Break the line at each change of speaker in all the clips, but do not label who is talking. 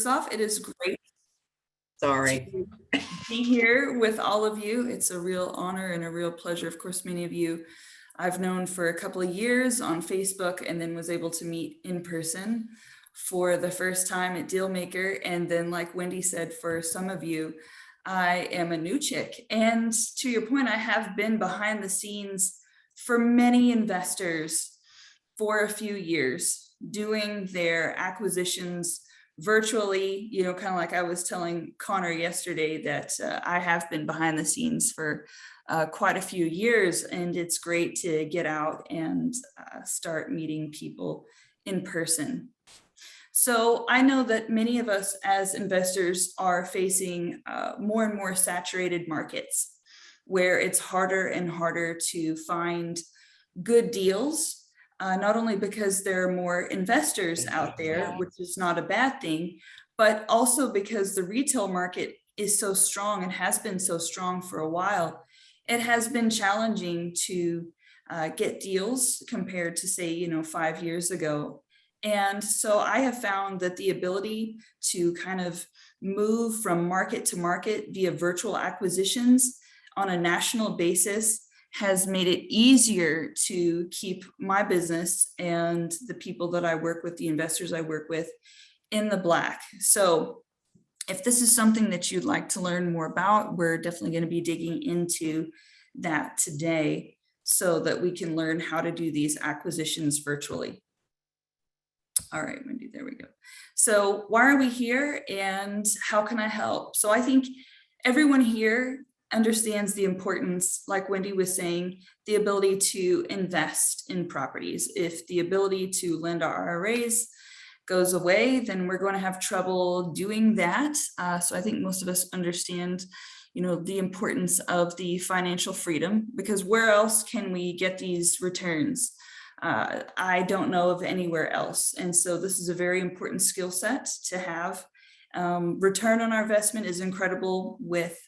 off, it is great
Sorry.
to be here with all of you. It's a real honor and a real pleasure. Of course, many of you I've known for a couple of years on Facebook, and then was able to meet in person for the first time at Dealmaker. And then, like Wendy said, for some of you, I am a new chick. And to your point, I have been behind the scenes for many investors for a few years, doing their acquisitions virtually, kind of like I was telling Connor yesterday that I have been behind the scenes for quite a few years, and it's great to get out and start meeting people in person. So I know that many of us as investors are facing more and more saturated markets where it's harder and harder to find good deals. Not only because there are more investors out there, which is not a bad thing, but also because the retail market is so strong and has been so strong for a while. It has been challenging to get deals compared to, say, 5 years ago. And so I have found that the ability to kind of move from market to market via virtual acquisitions on a national basis has made it easier to keep my business and the people that I work with, the investors I work with, in the black. So if this is something that you'd like to learn more about, we're definitely going to be digging into that today so that we can learn how to do these acquisitions virtually. All right, Wendy, there we go. So why are we here and how can I help? So I think everyone here understands the importance, like Wendy was saying, the ability to invest in properties. If the ability to lend our IRAs goes away, then we're going to have trouble doing that. So I think most of us understand, the importance of the financial freedom, because where else can we get these returns? I don't know of anywhere else. And so this is a very important skill set to have. Return on our investment is incredible with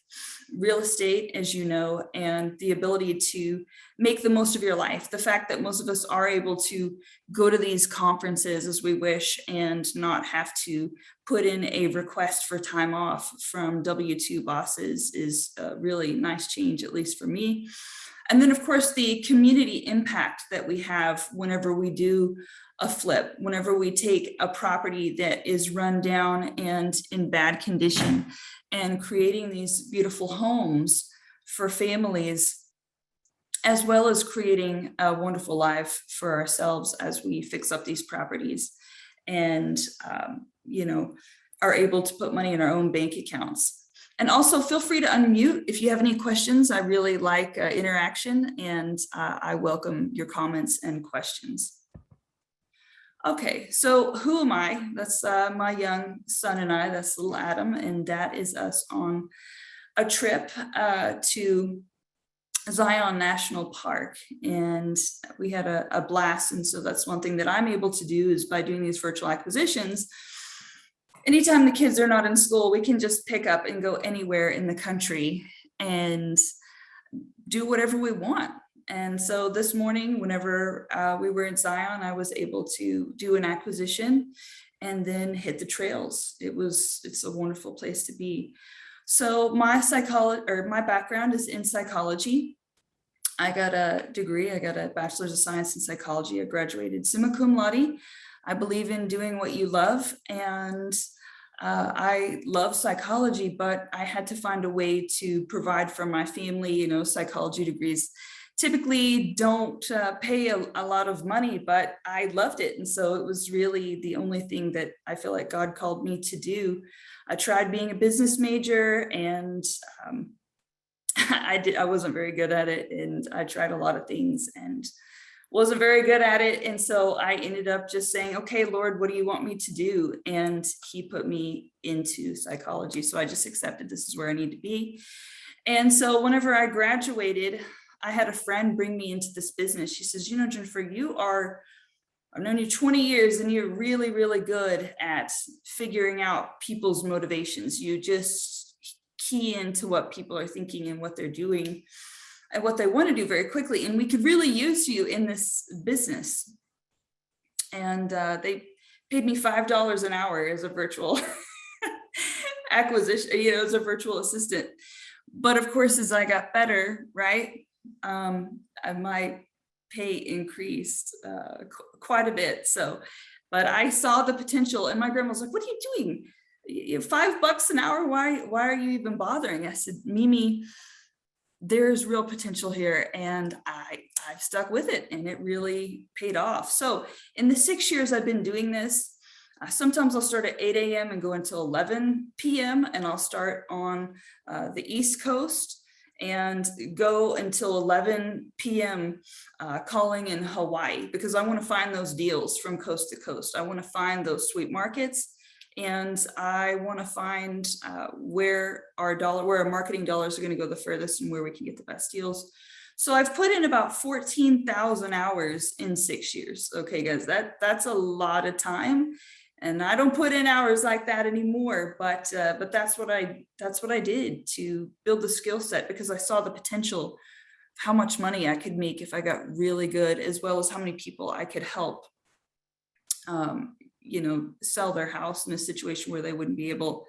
real estate, as you know, and the ability to make the most of your life. The fact that most of us are able to go to these conferences as we wish and not have to put in a request for time off from W-2 bosses is a really nice change, at least for me. And then, of course, the community impact that we have whenever we do a flip, whenever we take a property that is run down and in bad condition and creating these beautiful homes for families, as well as creating a wonderful life for ourselves as we fix up these properties and, are able to put money in our own bank accounts. And also feel free to unmute if you have any questions. I really like interaction, and I welcome your comments and questions. Okay, so who am I? That's my young son and I, that's little Adam, and that is us on a trip to Zion National Park, and we had a blast. And so that's one thing that I'm able to do is by doing these virtual acquisitions. Anytime the kids are not in school, we can just pick up and go anywhere in the country and do whatever we want. And so this morning, whenever we were in Zion, I was able to do an acquisition and then hit the trails. It's a wonderful place to be. So my background is in psychology. I got a degree. I got a bachelor's of science in psychology. I graduated summa cum laude. I believe in doing what you love, and I love psychology, but I had to find a way to provide for my family. Psychology degrees typically don't pay a lot of money, but I loved it. And so it was really the only thing that I feel like God called me to do. I tried being a business major, and I wasn't very good at it. And I tried a lot of things and wasn't very good at it. And so I ended up just saying, okay, Lord, what do you want me to do? And he put me into psychology. So I just accepted this is where I need to be. And so whenever I graduated, I had a friend bring me into this business. She says, Jennifer, I've known you 20 years and you're really, really good at figuring out people's motivations. You just key into what people are thinking and what they're doing and what they want to do very quickly. And we could really use you in this business. And they paid me $5 an hour as a virtual acquisition, as a virtual assistant. But of course, as I got better, right, my pay increased quite a bit. So, but I saw the potential, and my grandma was like, "What are you doing? $5 an hour? Why are you even bothering?" I said, "Mimi, there's real potential here," and I've stuck with it, and it really paid off. So in the 6 years I've been doing this, sometimes I'll start at 8 a.m. and go until 11 p.m. and I'll start on the East Coast and go until 11 p.m. Calling in Hawaii, because I want to find those deals from coast to coast. I want to find those sweet markets, and I want to find where our marketing dollars are going to go the furthest and where we can get the best deals. So I've put in about 14,000 hours in 6 years. Okay, guys, that's a lot of time. And I don't put in hours like that anymore, but that's what I did to build the skill set, because I saw the potential, how much money I could make if I got really good, as well as how many people I could help, sell their house in a situation where they wouldn't be able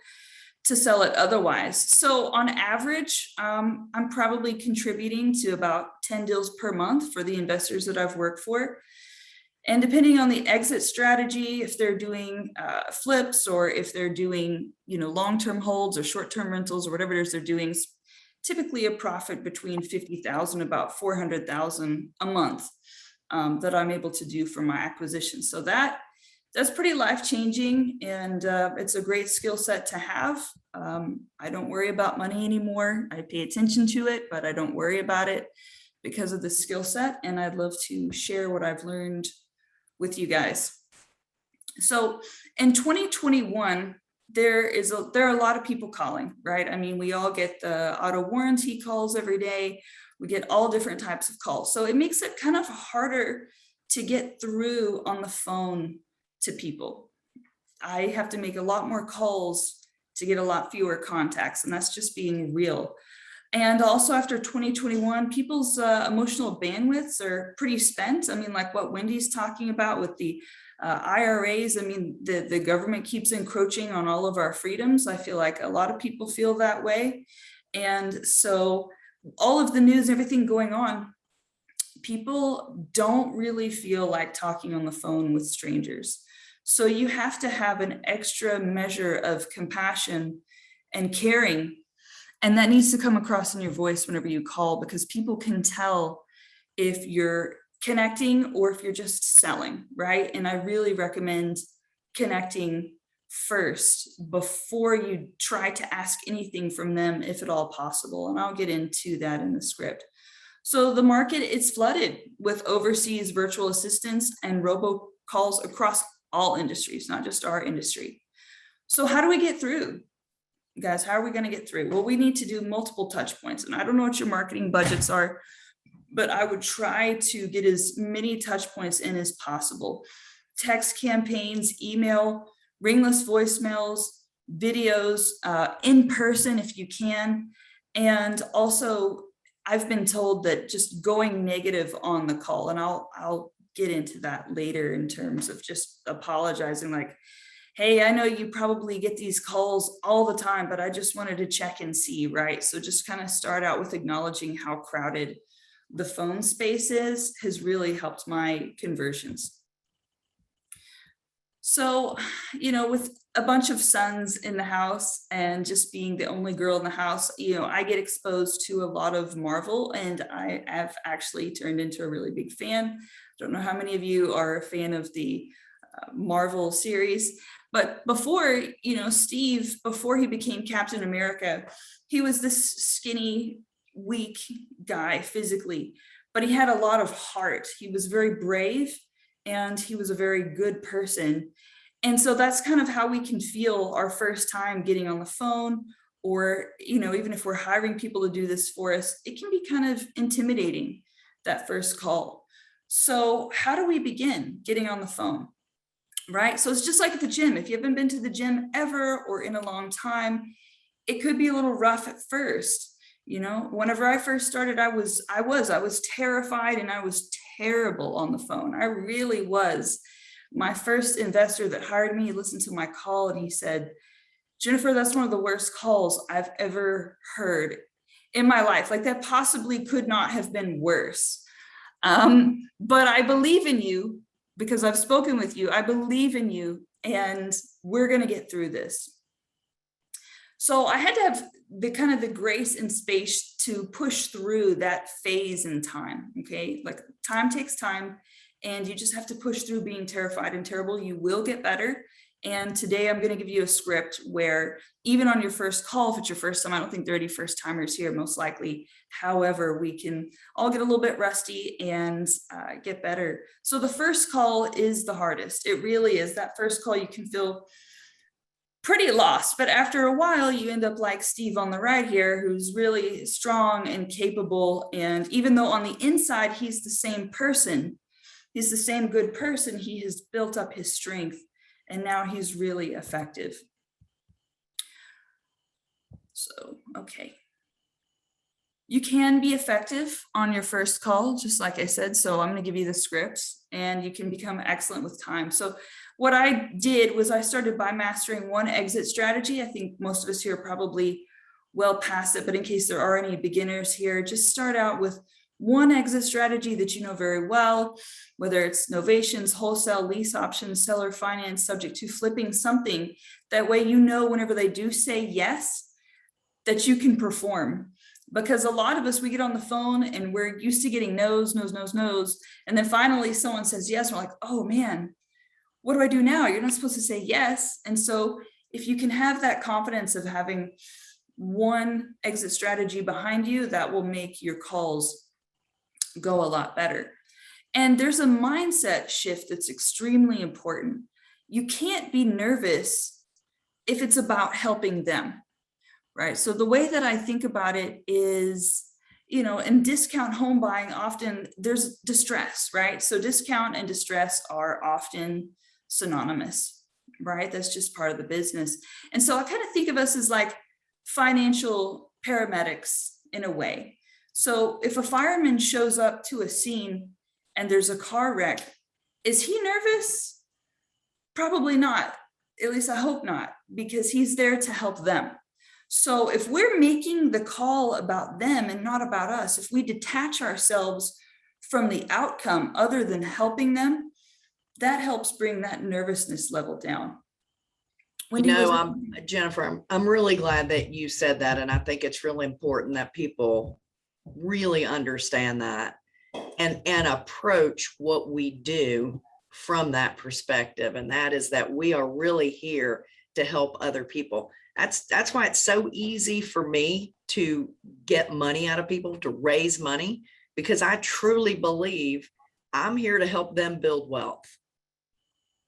to sell it otherwise. So on average, I'm probably contributing to about 10 deals per month for the investors that I've worked for. And depending on the exit strategy, if they're doing flips, or if they're doing, long-term holds or short-term rentals or whatever it is they're doing, typically a profit between 50,000, about 400,000 a month that I'm able to do for my acquisition. So that's pretty life-changing, and it's a great skill set to have. I don't worry about money anymore. I pay attention to it, but I don't worry about it because of the skill set, and I'd love to share what I've learned with you guys. So in 2021, there are a lot of people calling, right? I mean, we all get the auto warranty calls every day. We get all different types of calls. So it makes it kind of harder to get through on the phone to people. I have to make a lot more calls to get a lot fewer contacts, and that's just being real. And also after 2021, people's emotional bandwidths are pretty spent. I mean, like what Wendy's talking about with the IRAs, I mean, the government keeps encroaching on all of our freedoms. I feel like a lot of people feel that way. And so all of the news, everything going on, people don't really feel like talking on the phone with strangers. So you have to have an extra measure of compassion and caring. And that needs to come across in your voice whenever you call, because people can tell if you're connecting or if you're just selling, right? And I really recommend connecting first before you try to ask anything from them, if at all possible. And I'll get into that in the script. So the market is flooded with overseas virtual assistants and robocalls across all industries, not just our industry. So how do we get through? Guys, how are we going to get through? Well, we need to do multiple touch points. And I don't know what your marketing budgets are, but I would try to get as many touch points in as possible. Text campaigns, email, ringless voicemails, videos, in person if you can. And also, I've been told that just going negative on the call, and I'll get into that later in terms of just apologizing, like, hey, I know you probably get these calls all the time, but I just wanted to check and see, right? So just kind of start out with acknowledging how crowded the phone space is, has really helped my conversions. So, with a bunch of sons in the house and just being the only girl in the house, I get exposed to a lot of Marvel, and I have actually turned into a really big fan. Don't know how many of you are a fan of the Marvel series, but before, Steve, before he became Captain America, he was this skinny, weak guy physically, but he had a lot of heart. He was very brave, and he was a very good person. And so that's kind of how we can feel our first time getting on the phone, or, even if we're hiring people to do this for us, it can be kind of intimidating, that first call. So how do we begin getting on the phone? Right? So it's just like at the gym. If you haven't been to the gym ever or in a long time, it could be a little rough at first. Whenever I first started, I was terrified, and I was terrible on the phone. I really was. My first investor that hired me listened to my call, and he said, Jennifer, that's one of the worst calls I've ever heard in my life. Like that possibly could not have been worse. But I believe in you because I've spoken with you. I believe in you and we're going to get through this. So I had to have the kind of the grace and space to push through that phase in time. Okay. Like time takes time and you just have to push through being terrified and terrible. You will get better. And today I'm going to give you a script where even on your first call, if it's your first time, I don't think there are any first timers here, most likely. However, we can all get a little bit rusty and get better. So the first call is the hardest. It really is. That first call, you can feel pretty lost, but after a while you end up like Steve on the right here, who's really strong and capable. And even though on the inside, he's the same person, he's the same good person, he has built up his strength and now he's really effective. So, okay. You can be effective on your first call, just like I said. So I'm going to give you the scripts and you can become excellent with time. So what I did was I started by mastering one exit strategy. I think most of us here are probably well past it, but in case there are any beginners here, just start out with one exit strategy that you know very well, whether it's novations, wholesale, lease options, seller finance, subject to flipping, something. That way you know whenever they do say yes, that you can perform. Because a lot of us, we get on the phone and we're used to getting no's, no's, no's, no's. And then finally someone says yes, we're like, oh man, what do I do now? You're not supposed to say yes. And so if you can have that confidence of having one exit strategy behind you, that will make your calls go a lot better. And there's a mindset shift that's extremely important. You can't be nervous if it's about helping them, right? So the way that I think about it is, in discount home buying, often there's distress, right? So discount and distress are often synonymous, right? That's just part of the business. And so I kind of think of us as like financial paramedics in a way. So if a fireman shows up to a scene and there's a car wreck, is he nervous? Probably not. At least I hope not, because he's there to help them. So if we're making the call about them and not about us, if we detach ourselves from the outcome other than helping them, that helps bring that nervousness level down.
Jennifer, I'm really glad that you said that. And I think it's really important that people really understand that and approach what we do from that perspective. And that is that we are really here to help other people. That's why it's so easy for me to get money out of people, to raise money, because I truly believe I'm here to help them build wealth.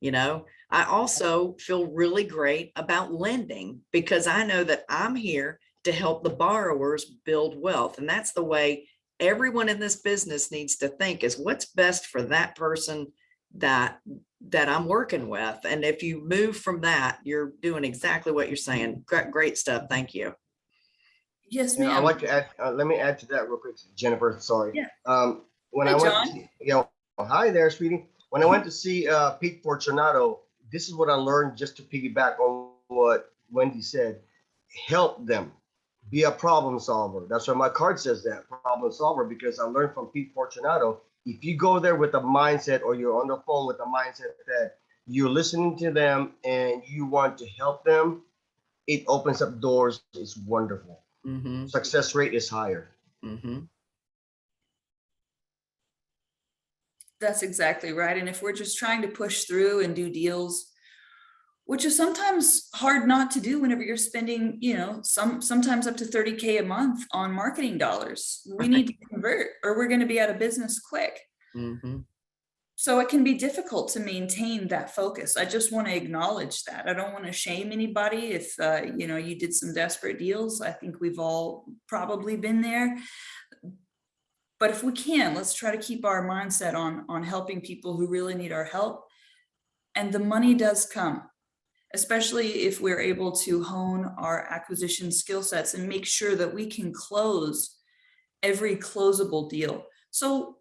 I also feel really great about lending because I know that I'm here to help the borrowers build wealth. And that's the way everyone in this business needs to think, is what's best for that person that I'm working with. And if you move from that, you're doing exactly what you're saying. Great stuff. Thank you.
Yes, ma'am.
I'd like to add, let me add to that real quick, Jennifer, sorry.
Yeah.
When
Hi,
I went
John.
to see, hi there, sweetie. When I went to see Pete Fortunato, this is what I learned, just to piggyback on what Wendy said. Help them. Be a problem solver. That's why my card says that, problem solver, because I learned from Pete Fortunato, if you go there with a mindset, or you're on the phone with a mindset that you're listening to them and you want to help them, it opens up doors. It's wonderful. Mm-hmm. Success rate is higher.
Mm-hmm.
That's exactly right. And if we're just trying to push through and do deals, which is sometimes hard not to do whenever you're spending, sometimes up to 30K a month on marketing dollars. We need to convert or we're going to be out of business quick.
Mm-hmm.
So it can be difficult to maintain that focus. I just want to acknowledge that. I don't want to shame anybody if, you did some desperate deals. I think we've all probably been there. But if we can, let's try to keep our mindset on helping people who really need our help. And the money does come, especially if we're able to hone our acquisition skill sets and make sure that we can close every closable deal. So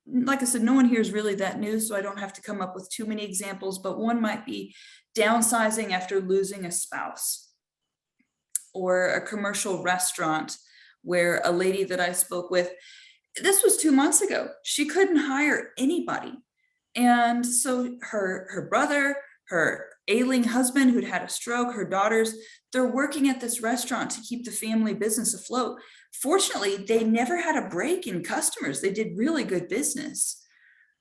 like I said, no one here is really that new, so I don't have to come up with too many examples, but one might be downsizing after losing a spouse. or a commercial restaurant where a lady that I spoke with, this was 2 months ago, she couldn't hire anybody. And so her brother, her ailing husband who'd had a stroke, her daughters, they're working at this restaurant to keep the family business afloat. Fortunately, they never had a break in customers. They did really good business,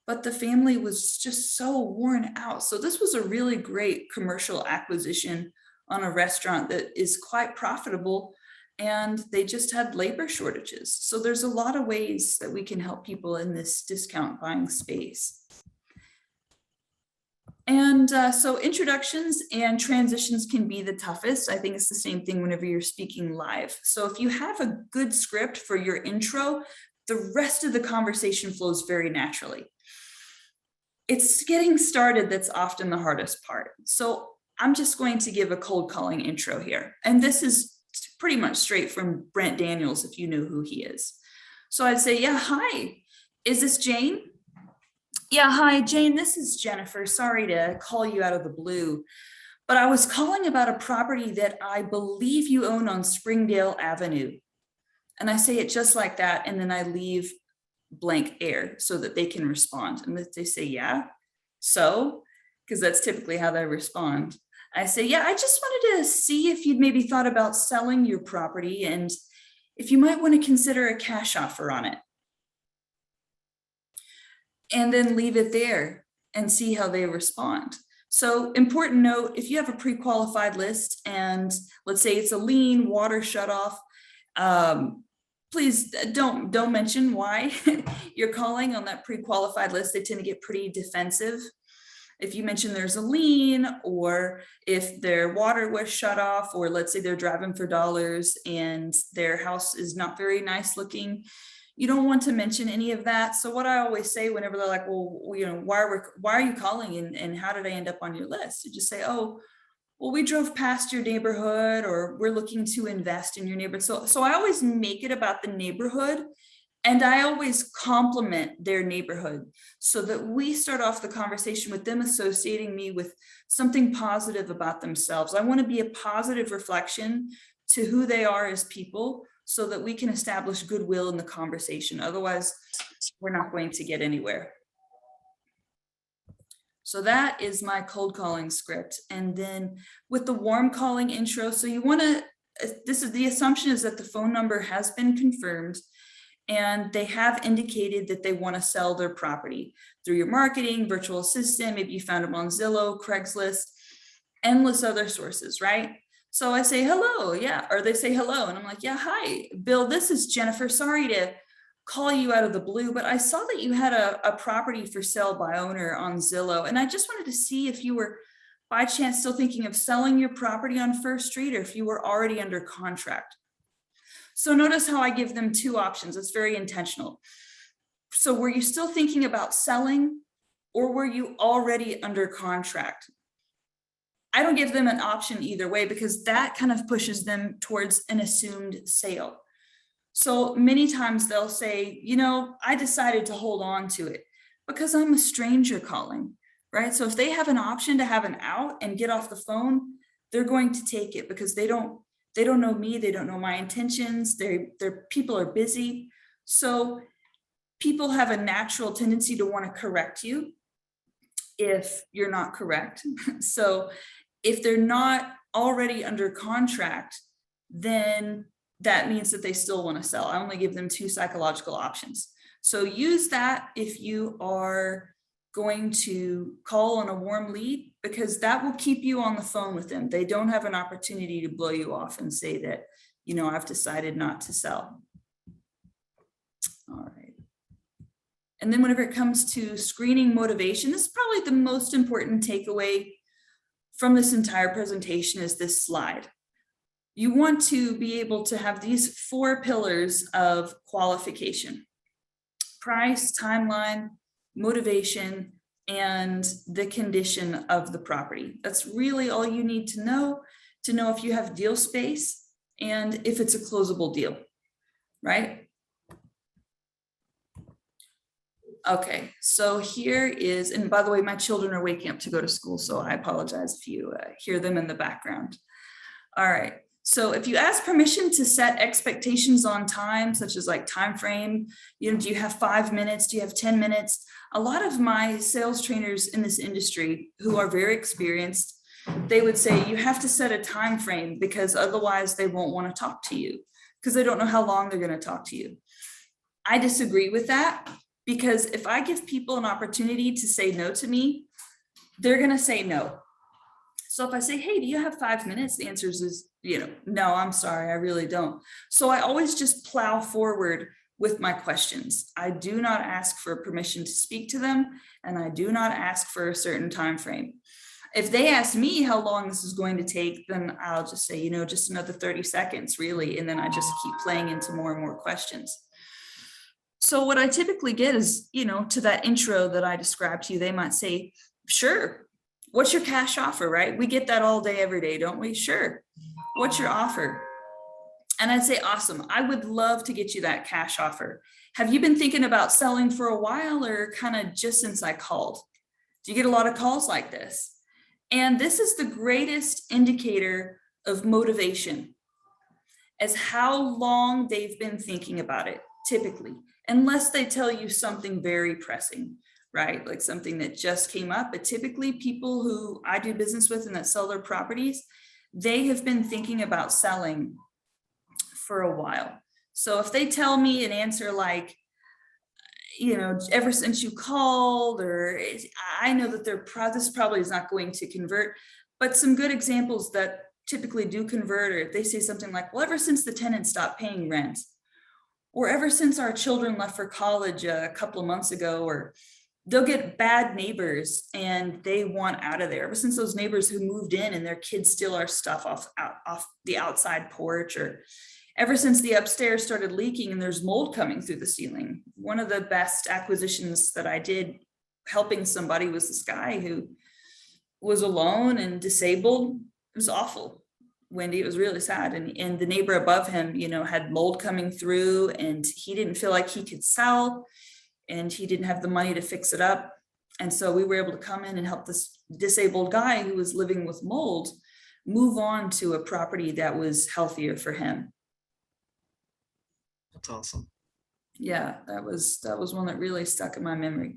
but the family was just so worn out. So this was a really great commercial acquisition on a restaurant that is quite profitable, and they just had labor shortages. So there's a lot of ways that we can help people in this discount buying space. And so introductions and transitions can be the toughest. I think it's the same thing whenever you're speaking live. So if you have a good script for your intro, the rest of the conversation flows very naturally. It's getting started that's often the hardest part. So I'm just going to give a cold calling intro here. And this is pretty much straight from Brent Daniels, if you know who he is. So I'd say, yeah, hi, is this Jane? Yeah, hi, Jane, this is Jennifer. Sorry to call you out of the blue, but I was calling about a property that I believe you own on Springdale Avenue. And I say it just like that, and then I leave blank air so that they can respond. And they say, yeah, so, because that's typically how they respond. I say, yeah, I just wanted to see if you'd maybe thought about selling your property and if you might want to consider a cash offer on it. And then leave it there and see how they respond. So important note, if you have a pre-qualified list and let's say it's a lien, water shutoff, please don't mention why you're calling on that pre-qualified list. They tend to get pretty defensive. If you mention there's a lien, or if their water was shut off, or let's say they're driving for dollars and their house is not very nice looking, you don't want to mention any of that. So what I always say whenever they're like, well, you know, why are you calling and how did I end up on your list? You just say, oh, well, we drove past your neighborhood, or we're looking to invest in your neighborhood. So I always make it about the neighborhood, and I always compliment their neighborhood so that we start off the conversation with them associating me with something positive about themselves. I want to be a positive reflection to who they are as people, so that we can establish goodwill in the conversation. Otherwise, we're not going to get anywhere. So that is my cold calling script. And then with the warm calling intro, so you want to, this is the assumption is that the phone number has been confirmed and they have indicated that they want to sell their property through your marketing, virtual assistant, maybe you found them on Zillow, Craigslist, endless other sources, right? So I say, hello, yeah, or they say hello. And I'm like, yeah, hi, Bill, this is Jennifer. Sorry to call you out of the blue, but I saw that you had a property for sale by owner on Zillow. And I just wanted to see if you were by chance still thinking of selling your property on First Street, or if you were already under contract. So notice how I give them two options. It's very intentional. So were you still thinking about selling, or were you already under contract? I don't give them an option either way, because that kind of pushes them towards an assumed sale. So many times they'll say, you know, I decided to hold on to it because I'm a stranger calling, right? So if they have an option to have an out and get off the phone, they're going to take it because they don't know me, they don't know my intentions, their people are busy. So people have a natural tendency to want to correct you if you're not correct. So if they're not already under contract, then that means that they still want to sell. I only give them two psychological options. So use that if you are going to call on a warm lead, because that will keep you on the phone with them. They don't have an opportunity to blow you off and say that, you know, I've decided not to sell. All right. And then whenever it comes to screening motivation, this is probably the most important takeaway from this entire presentation is this slide. You want to be able to have these 4 pillars of qualification: price, timeline, motivation, and the condition of the property. That's really all you need to know if you have deal space and if it's a closable deal, right? Okay, so here is, and by the way, my children are waking up to go to school, so I apologize if you hear them in the background. All right, So if you ask permission to set expectations on time, such as like time frame, do you have 5 minutes? Do you have 10 minutes? A lot of my sales trainers in this industry who are very experienced, they would say you have to set a time frame because otherwise they won't want to talk to you because they don't know how long they're going to talk to you. I disagree with that because if I give people an opportunity to say no to me, they're going to say no. So if I say, hey, do you have 5 minutes? The answer is, no, I'm sorry, I really don't. So I always just plow forward with my questions. I do not ask for permission to speak to them, and I do not ask for a certain time frame. If they ask me how long this is going to take, then I'll just say, just another 30 seconds, really. And then I just keep playing into more and more questions. So what I typically get is, to that intro that I described to you, they might say, sure. What's your cash offer, right? We get that all day, every day, don't we? Sure. What's your offer? And I'd say, awesome. I would love to get you that cash offer. Have you been thinking about selling for a while or kind of just since I called? Do you get a lot of calls like this? And this is the greatest indicator of motivation, as how long they've been thinking about it, typically, unless they tell you something very pressing, right? Like something that just came up. But typically people who I do business with and that sell their properties, they have been thinking about selling for a while. So if they tell me an answer like, ever since you called, or I know that this probably is not going to convert, but some good examples that typically do convert, or if they say something like, well, ever since the tenant stopped paying rent, or ever since our children left for college a couple of months ago, or they'll get bad neighbors and they want out of there. Ever since those neighbors who moved in and their kids steal our stuff off the outside porch, or ever since the upstairs started leaking and there's mold coming through the ceiling. One of the best acquisitions that I did helping somebody was this guy who was alone and disabled. It was awful, Wendy. It was really sad. And the neighbor above him, had mold coming through and he didn't feel like he could sell. And he didn't have the money to fix it up. And so we were able to come in and help this disabled guy who was living with mold move on to a property that was healthier for him.
That's awesome.
Yeah, that was one that really stuck in my memory.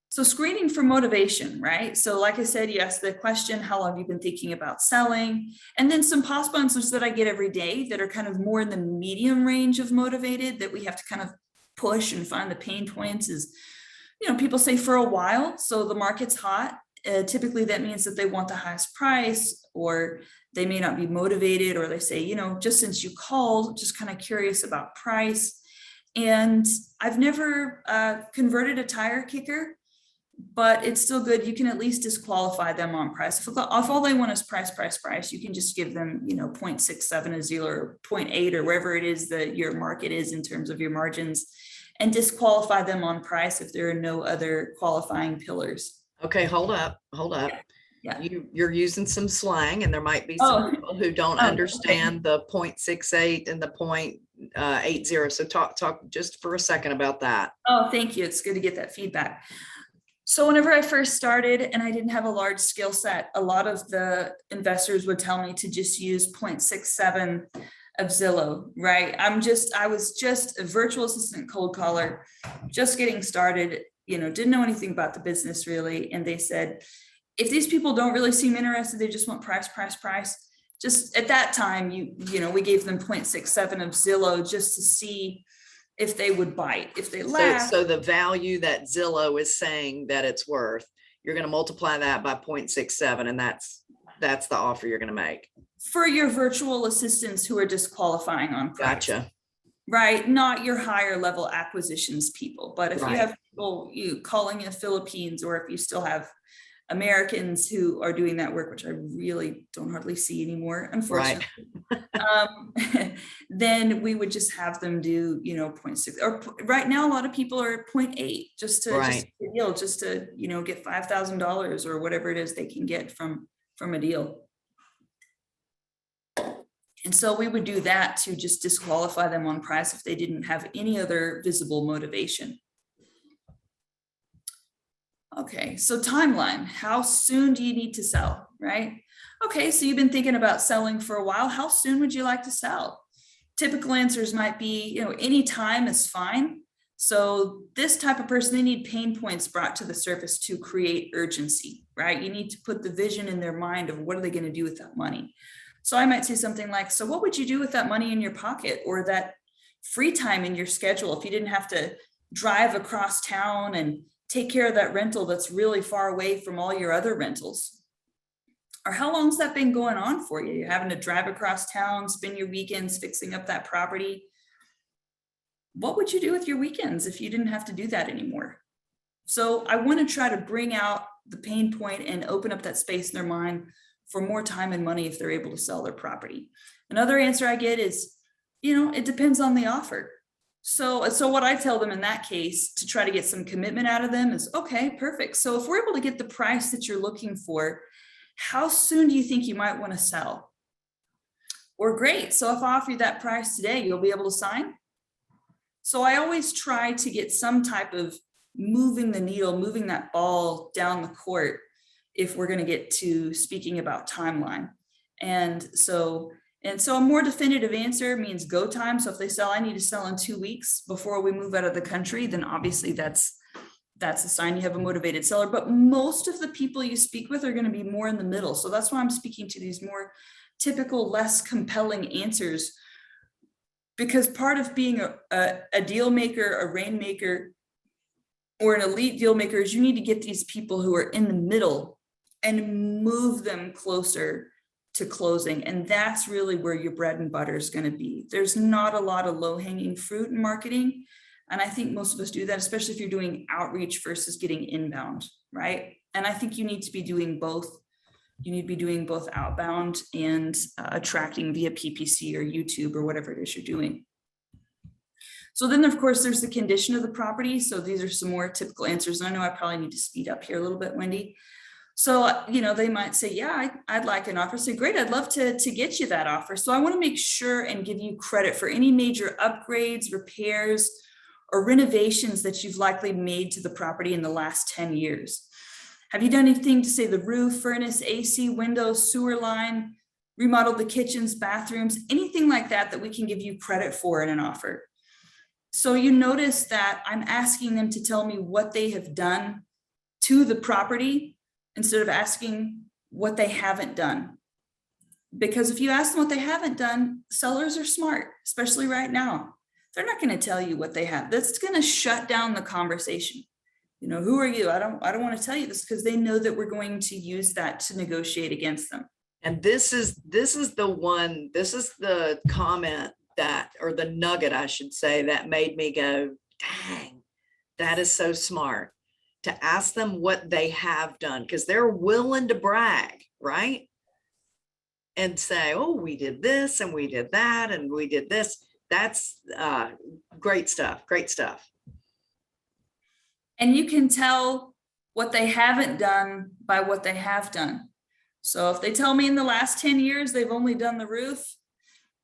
So screening for motivation, right? So like I said, you asked the question, how long have you been thinking about selling? And then some possible answers that I get every day that are kind of more in the medium range of motivated that we have to kind of push and find the pain points is, people say for a while. So the market's hot. Typically that means that they want the highest price, or they may not be motivated, or they say, just since you called, just kind of curious about price. And I've never converted a tire kicker, but it's still good. You can at least disqualify them on price. If all they want is price, you can just give them, 0.67 as deal, or 0.8, or wherever it is that your market is in terms of your margins, and disqualify them on price if there are no other qualifying pillars.
Okay, hold up.
Yeah.
You're using some slang, and there might be some people who don't understand the 0.68 and the 0.80. So talk just for a second about that.
Oh, thank you. It's good to get that feedback. So whenever I first started and I didn't have a large skill set, a lot of the investors would tell me to just use 0.67 of Zillow, right? I was just a virtual assistant cold caller, just getting started, didn't know anything about the business really. And they said, if these people don't really seem interested, they just want price. Just at that time, we gave them 0.67 of Zillow just to see if they would bite, if they laugh.
So the value that Zillow is saying that it's worth, you're going to multiply that by 0.67, and that's the offer you're going to make
for your virtual assistants who are disqualifying on price.
Gotcha.
Right, not your higher level acquisitions people, but if
Right.
you have people calling in Philippines, or if you still have Americans who are doing that work, which I really don't hardly see anymore, unfortunately. Right. Then we would just have them do, 0.6, or right now, a lot of people are at 0.8 just to get $5,000 or whatever it is they can get from a deal. And so we would do that to just disqualify them on price if they didn't have any other visible motivation. Okay, so timeline, how soon do you need to sell, right? Okay, so you've been thinking about selling for a while. How soon would you like to sell? Typical answers might be, any time is fine. So this type of person, they need pain points brought to the surface to create urgency, right? You need to put the vision in their mind of what are they going to do with that money. So I might say something like, so what would you do with that money in your pocket or that free time in your schedule if you didn't have to drive across town and take care of that rental that's really far away from all your other rentals? Or how long's that been going on for you? You're having to drive across town, spend your weekends fixing up that property. What would you do with your weekends if you didn't have to do that anymore? So I want to try to bring out the pain point and open up that space in their mind for more time and money if they're able to sell their property. Another answer I get is, it depends on the offer. So what I tell them in that case to try to get some commitment out of them is, okay, perfect. So if we're able to get the price that you're looking for, how soon do you think you might want to sell? Or great, so if I offer you that price today, you'll be able to sign? So I always try to get some type of moving the needle, moving that ball down the court if we're going to get to speaking about timeline. And so a more definitive answer means go time. So if they sell, I need to sell in 2 weeks before we move out of the country, then obviously that's a sign you have a motivated seller. But most of the people you speak with are going to be more in the middle. So that's why I'm speaking to these more typical, less compelling answers. Because part of being a deal maker, a rainmaker, or an elite deal maker is you need to get these people who are in the middle and move them closer to closing. And that's really where your bread and butter is going to be. There's not a lot of low-hanging fruit in marketing. And I think most of us do that, especially if you're doing outreach versus getting inbound, right? And I think you need to be doing both. You need to be doing both outbound and attracting via PPC or YouTube or whatever it is you're doing. So then, of course, there's the condition of the property. So these are some more typical answers. And I know I probably need to speed up here a little bit, Wendy. So, they might say, yeah, I'd like an offer. So great, I'd love to get you that offer. So I want to make sure and give you credit for any major upgrades, repairs, or renovations that you've likely made to the property in the last 10 years. Have you done anything to say the roof, furnace, AC, windows, sewer line, remodeled the kitchens, bathrooms, anything like that we can give you credit for in an offer? So you notice that I'm asking them to tell me what they have done to the property instead of asking what they haven't done. Because if you ask them what they haven't done, sellers are smart, especially right now. They're not going to tell you what they have. That's going to shut down the conversation. Who are you? I don't want to tell you this because they know that we're going to use that to negotiate against them.
And this is the comment or the nugget, I should say, that made me go, dang, that is so smart to ask them what they have done, because they're willing to brag, right? And say, oh, we did this and we did that and we did this. That's great stuff. Great stuff.
And you can tell what they haven't done by what they have done. So if they tell me in the last 10 years, they've only done the roof,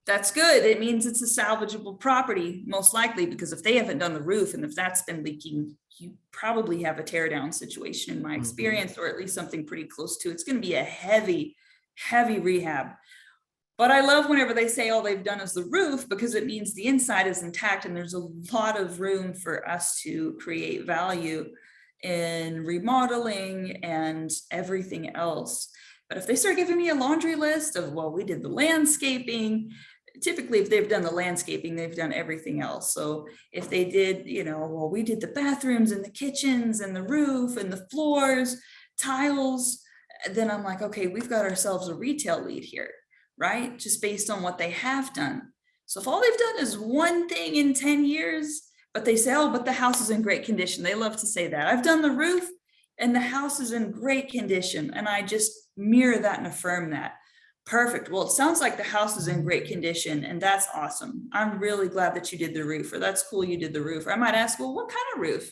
that's good. It means it's a salvageable property, most likely, because if they haven't done the roof and if that's been leaking, you probably have a tear down situation in my experience, or at least something pretty close to. It's going to be a heavy, heavy rehab. But I love whenever they say all they've done is the roof, because it means the inside is intact and there's a lot of room for us to create value in remodeling and everything else. But if they start giving me a laundry list of, well, we did the landscaping, typically if they've done the landscaping, they've done everything else. So if they did, well, we did the bathrooms and the kitchens and the roof and the floors, tiles, then I'm like, okay, we've got ourselves a retail lead here. Right? Just based on what they have done. So if all they've done is one thing in 10 years, but they say, oh, but the house is in great condition. They love to say that. I've done the roof and the house is in great condition. And I just mirror that and affirm that. Perfect. Well, it sounds like the house is in great condition and that's awesome. I'm really glad that you did the roof, or that's cool you did the roof. Or I might ask, well, what kind of roof?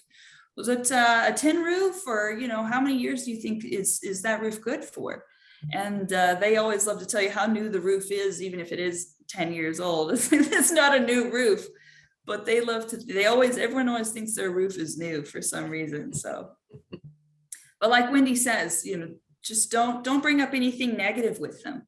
Was it a tin roof, or, how many years do you think is that roof good for? And they always love to tell you how new the roof is, even if it is 10 years old. It's not a new roof, but everyone always thinks their roof is new for some reason. So, but like Wendy says, Just don't bring up anything negative with them.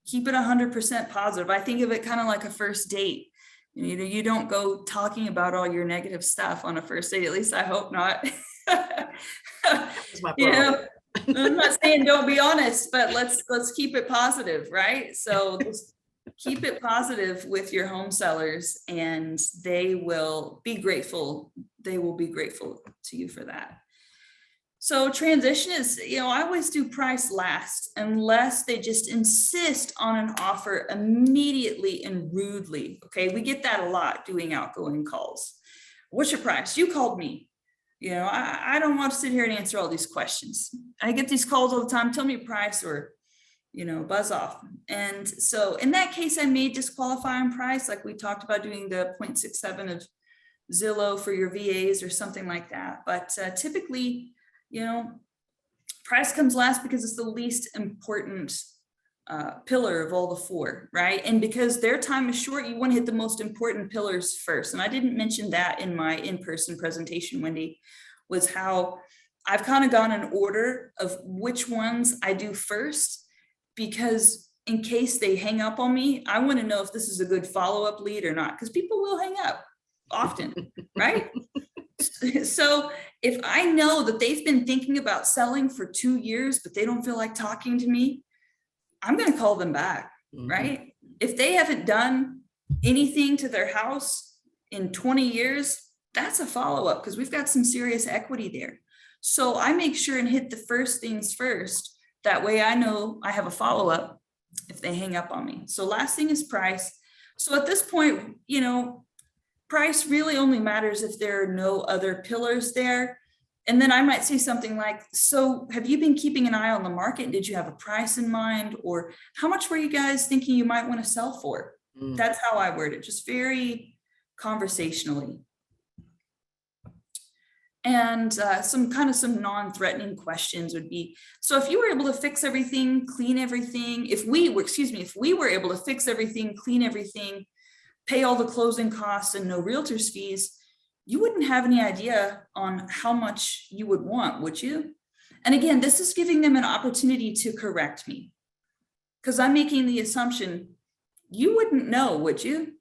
Keep it 100% positive. I think of it kind of like a first date. You know, you don't go talking about all your negative stuff on a first date. At least I hope not.
That's my
You
problem.
know, I'm not saying don't be honest, but let's keep it positive, right? So just keep it positive with your home sellers, and they will be grateful. They will be grateful to you for that. So transition is, you know, I always do price last unless they just insist on an offer immediately and rudely. Okay, we get that a lot doing outgoing calls. What's your price? You called me. You know, I don't want to sit here and answer all these questions. I get these calls all the time. Tell me your price, or, you know, buzz off. And so in that case, I may disqualify on price, like we talked about doing the 0.67 of Zillow for your VAs or something like that. But typically, you know, price comes last because it's the least important pillar of all the four, right? And because their time is short, you want to hit the most important pillars first. And I didn't mention that in my in-person presentation, Wendy, was how I've kind of gone in order of which ones I do first, because in case they hang up on me, I want to know if this is a good follow-up lead or not, because people will hang up often, right? So if I know that they've been thinking about selling for 2 years, but they don't feel like talking to me, I'm going to call them back, right? If they haven't done anything to their house in 20 years, that's a follow-up, because we've got some serious equity there. So I make sure and hit the first things first. That way I know I have a follow-up if they hang up on me. So last thing is price. So at this point, you know, price really only matters if there are no other pillars there. And then I might say something like, so have you been keeping an eye on the market? Did you have a price in mind? Or how much were you guys thinking you might want to sell for? That's how I word it, just very conversationally. And some non-threatening questions would be, so if you were able to fix everything, clean everything, if we were able to fix everything, clean everything, pay all the closing costs and no realtor's fees, you wouldn't have any idea on how much you would want, would you? And again, this is giving them an opportunity to correct me, because I'm making the assumption you wouldn't know, would you?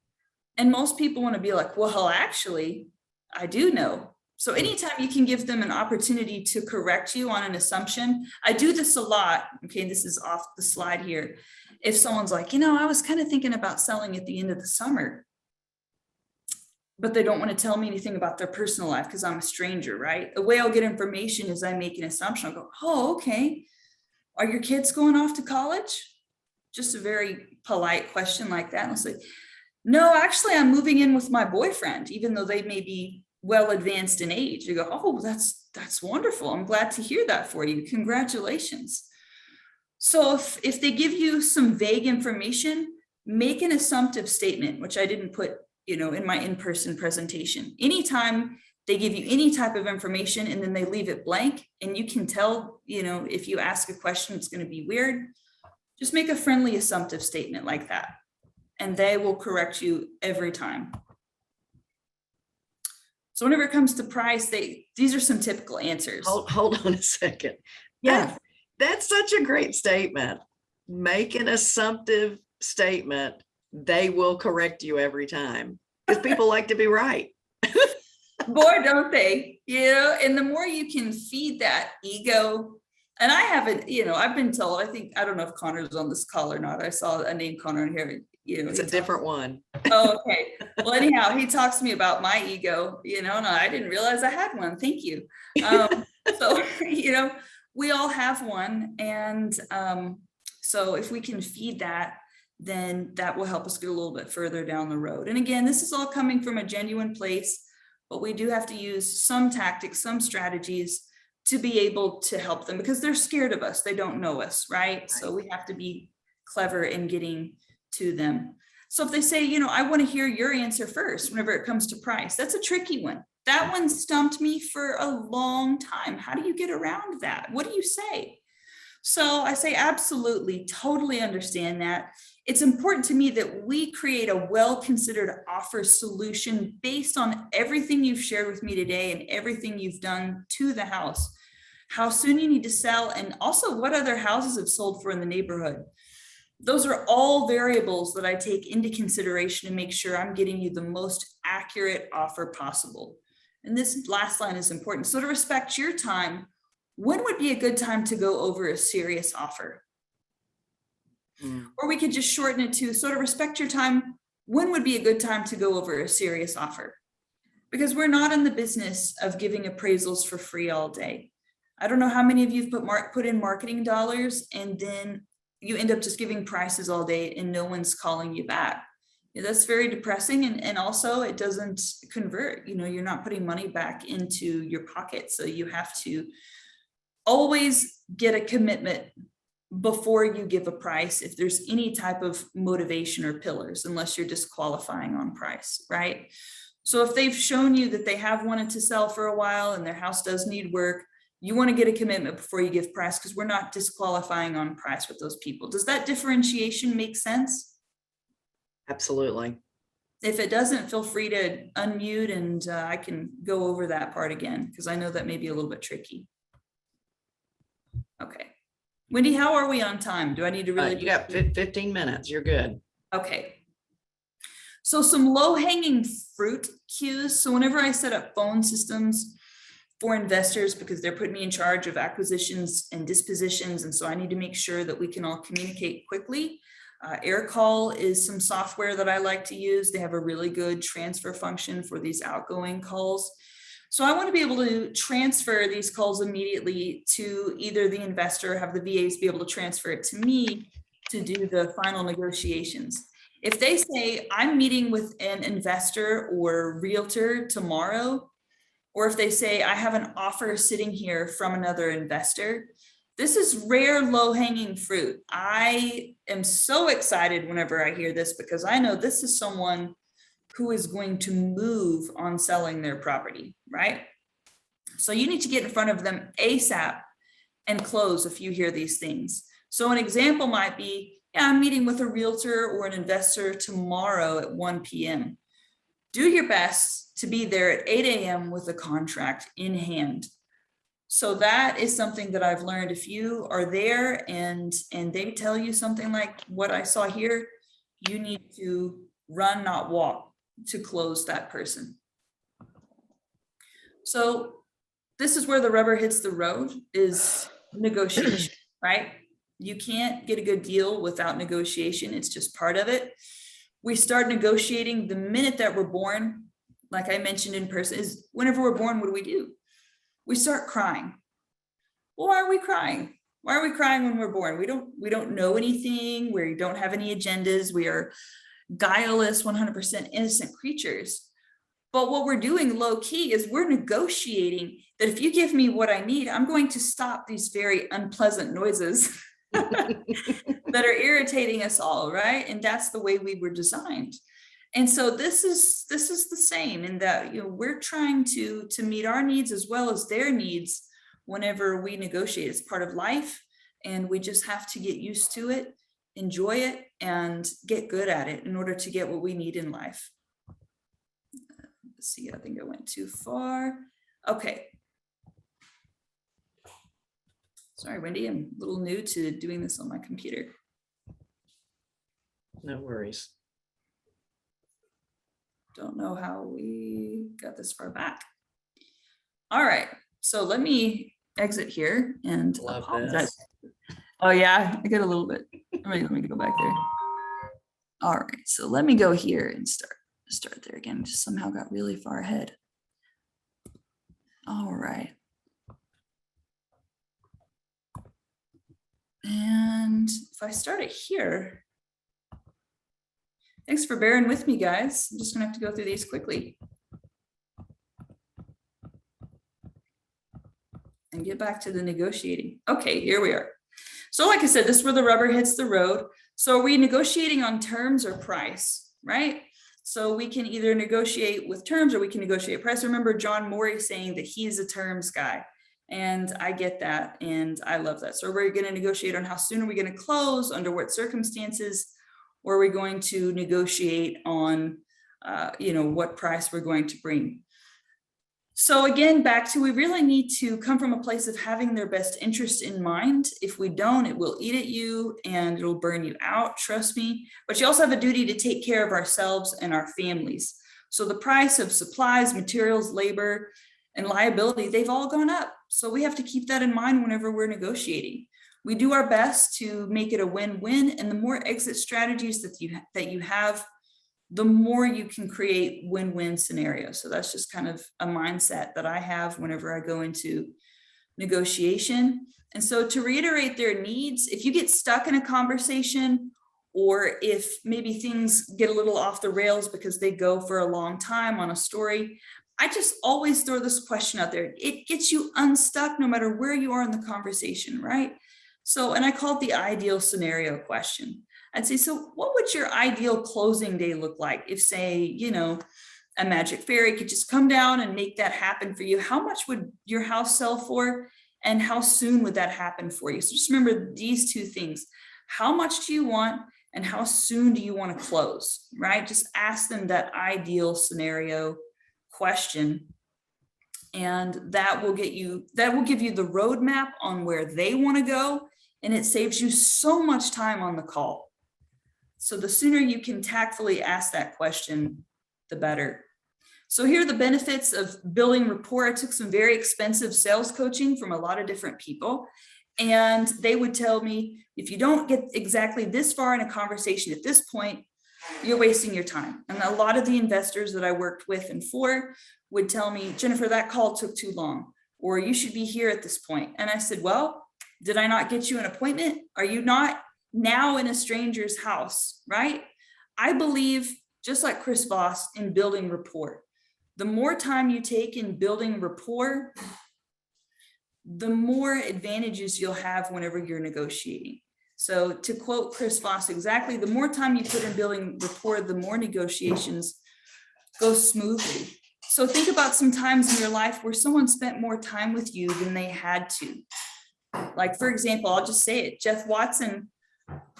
And most people want to be like, well, actually, I do know. So anytime you can give them an opportunity to correct you on an assumption, I do this a lot. Okay, this is off the slide here. If someone's like, you know, I was kind of thinking about selling at the end of the summer, but they don't want to tell me anything about their personal life because I'm a stranger, right? The way I'll get information is I make an assumption. I'll go, oh, okay. Are your kids going off to college? Just a very polite question like that. And I'll say, no, actually, I'm moving in with my boyfriend, even though they may be well advanced in age. You go, oh, that's wonderful. I'm glad to hear that for you. Congratulations. So if they give you some vague information, make an assumptive statement, which I didn't put, you know, in my in-person presentation. Anytime they give you any type of information and then they leave it blank, and you can tell, you know, if you ask a question, it's going to be weird, just make a friendly assumptive statement like that, and they will correct you every time. So whenever it comes to price, these are some typical answers.
Hold on a second.
Yeah.
That's such a great statement. Make an assumptive statement. They will correct you every time, because people like to be right.
Boy, don't they? You know, and the more you can feed that ego, and I haven't, you know, I've been told, I don't know if Connor's on this call or not. I saw a name Connor in here. You know,
It's a different one.
Oh, okay. Well, anyhow, he talks to me about my ego, you know, and I didn't realize I had one. Thank you. So, you know, we all have one. And so if we can feed that, then that will help us get a little bit further down the road. And again, this is all coming from a genuine place, but we do have to use some tactics, some strategies to be able to help them, because they're scared of us. They don't know us, right? So we have to be clever in getting to them. So if they say, you know, I want to hear your answer first whenever it comes to price, that's a tricky one. That one stumped me for a long time. How do you get around that? What do you say? So I say, absolutely, totally understand that. It's important to me that we create a well-considered offer solution based on everything you've shared with me today and everything you've done to the house. how soon you need to sell, and also what other houses have sold for in the neighborhood. Those are all variables that I take into consideration to make sure I'm getting you the most accurate offer possible. And this last line is important. So to respect your time, when would be a good time to go over a serious offer? Or we could just shorten it to, so to respect your time, when would be a good time to go over a serious offer? Because we're not in the business of giving appraisals for free all day. I don't know how many of you have put in marketing dollars and then you end up just giving prices all day and no one's calling you back. That's very depressing, and also it doesn't convert. You're not putting money back into your pocket. So you have to always get a commitment before you give a price if there's any type of motivation or pillars, unless you're disqualifying on price, right? So if they've shown you that they have wanted to sell for a while and their house does need work, you want to get a commitment before you give price, because we're not disqualifying on price with those people. Does that differentiation make sense?
Absolutely.
If it doesn't, feel free to unmute and I can go over that part again, because I know that may be a little bit tricky. Okay. Wendy, how are we on time? Do I need to really?
You got 15 minutes. You're good.
Okay. So some low-hanging fruit cues. So whenever I set up phone systems for investors, because they're putting me in charge of acquisitions and dispositions, and so I need to make sure that we can all communicate quickly. AirCall is some software that I like to use. They have a really good transfer function for these outgoing calls. So I want to be able to transfer these calls immediately to either the investor, have the VAs be able to transfer it to me to do the final negotiations. If they say I'm meeting with an investor or realtor tomorrow, or if they say I have an offer sitting here from another investor, this is rare low-hanging fruit. I am so excited whenever I hear this, because I know this is someone who is going to move on selling their property, right? So you need to get in front of them ASAP and close if you hear these things. So an example might be, yeah, I'm meeting with a realtor or an investor tomorrow at 1 p.m. Do your best to be there at 8 a.m. with a contract in hand. So that is something that I've learned. If you are there and they tell you something like what I saw here, you need to run, not walk, to close that person. So this is where the rubber hits the road, is negotiation, right? You can't get a good deal without negotiation. It's just part of it. We start negotiating the minute that we're born. Like I mentioned in person, is whenever we're born, what do? We start crying. Well, why are we crying? Why are we crying when we're born? We don't know anything. We don't have any agendas. We are guileless, 100% innocent creatures. But what we're doing low key is we're negotiating that if you give me what I need, I'm going to stop these very unpleasant noises that are irritating us all, right? And that's the way we were designed. And so this is the same in that, we're trying to meet our needs as well as their needs whenever we negotiate. It's part of life, and we just have to get used to it, enjoy it, and get good at it in order to get what we need in life. Let's see, I think I went too far. Okay. Sorry, Wendy, I'm a little new to doing this on my computer.
No worries.
Don't know how we got this far back. All right, so let me exit here and
Love
apologize.
this.
Oh yeah, I get a little bit. Let me go back there. All right, so let me go here and start there again. Just somehow got really far ahead. All right. And if I start it here, thanks for bearing with me, guys. I'm just gonna have to go through these quickly and get back to the negotiating. Okay, here we are. So like I said, this is where the rubber hits the road. So are we negotiating on terms or price, right? So we can either negotiate with terms or we can negotiate price. Remember John Morey saying that he's a terms guy. And I get that, and I love that. So we're going to negotiate on how soon are we going to close, under what circumstances, or are we going to negotiate on, what price we're going to bring. So again, back to, we really need to come from a place of having their best interest in mind. If we don't, it will eat at you and it'll burn you out, trust me. But you also have a duty to take care of ourselves and our families. So the price of supplies, materials, labor, and liability, they've all gone up. So we have to keep that in mind whenever we're negotiating. We do our best to make it a win-win, and the more exit strategies that you have, the more you can create win-win scenarios. So that's just kind of a mindset that I have whenever I go into negotiation. And so to reiterate their needs, if you get stuck in a conversation, or if maybe things get a little off the rails because they go for a long time on a story, I just always throw this question out there. It gets you unstuck no matter where you are in the conversation, right? So, and I call it the ideal scenario question. I'd say, so what would your ideal closing day look like if, say, you know, a magic fairy could just come down and make that happen for you? How much would your house sell for? And how soon would that happen for you? So just remember these two things. How much do you want? And how soon do you want to close, right? Just ask them that ideal scenario question. And that will give you the roadmap on where they want to go. And it saves you so much time on the call. So the sooner you can tactfully ask that question, the better. So here are the benefits of building rapport. I took some very expensive sales coaching from a lot of different people. And they would tell me, if you don't get exactly this far in a conversation at this point, you're wasting your time. And a lot of the investors that I worked with and for would tell me, Jennifer, that call took too long, or you should be here at this point. And I said, well, did I not get you an appointment? Are you not now in a stranger's house, right? I believe, just like Chris Voss, in building rapport. The more time you take in building rapport, the more advantages you'll have whenever you're negotiating. So to quote Chris Voss exactly, the more time you put in building rapport, the more negotiations go smoothly. So think about some times in your life where someone spent more time with you than they had to. Like, for example, I'll just say it, Jeff Watson,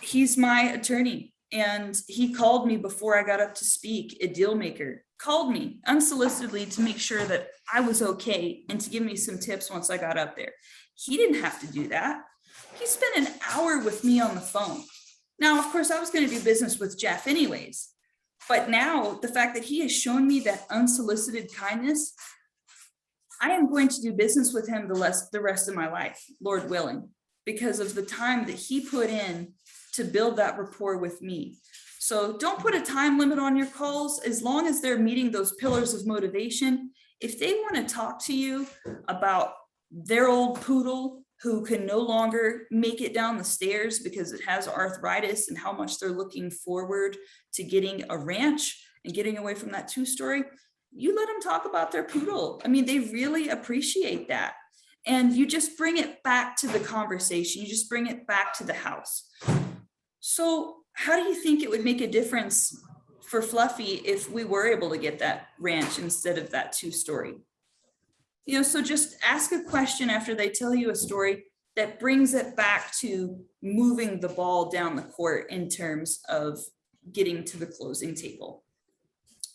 he's my attorney, and he called me before I got up to speak, a deal maker, called me unsolicitedly to make sure that I was okay and to give me some tips once I got up there. He didn't have to do that. He spent an hour with me on the phone. Now, of course, I was going to do business with Jeff anyways, but now the fact that he has shown me that unsolicited kindness, I am going to do business with him the rest of my life, Lord willing, because of the time that he put in to build that rapport with me. So don't put a time limit on your calls, as long as they're meeting those pillars of motivation. If they want to talk to you about their old poodle who can no longer make it down the stairs because it has arthritis, and how much they're looking forward to getting a ranch and getting away from that 2-story, you let them talk about their poodle. I mean, they really appreciate that. And you just bring it back to the conversation. You just bring it back to the house. So how do you think it would make a difference for Fluffy if we were able to get that ranch instead of that 2-story? You know, so just ask a question after they tell you a story that brings it back to moving the ball down the court in terms of getting to the closing table.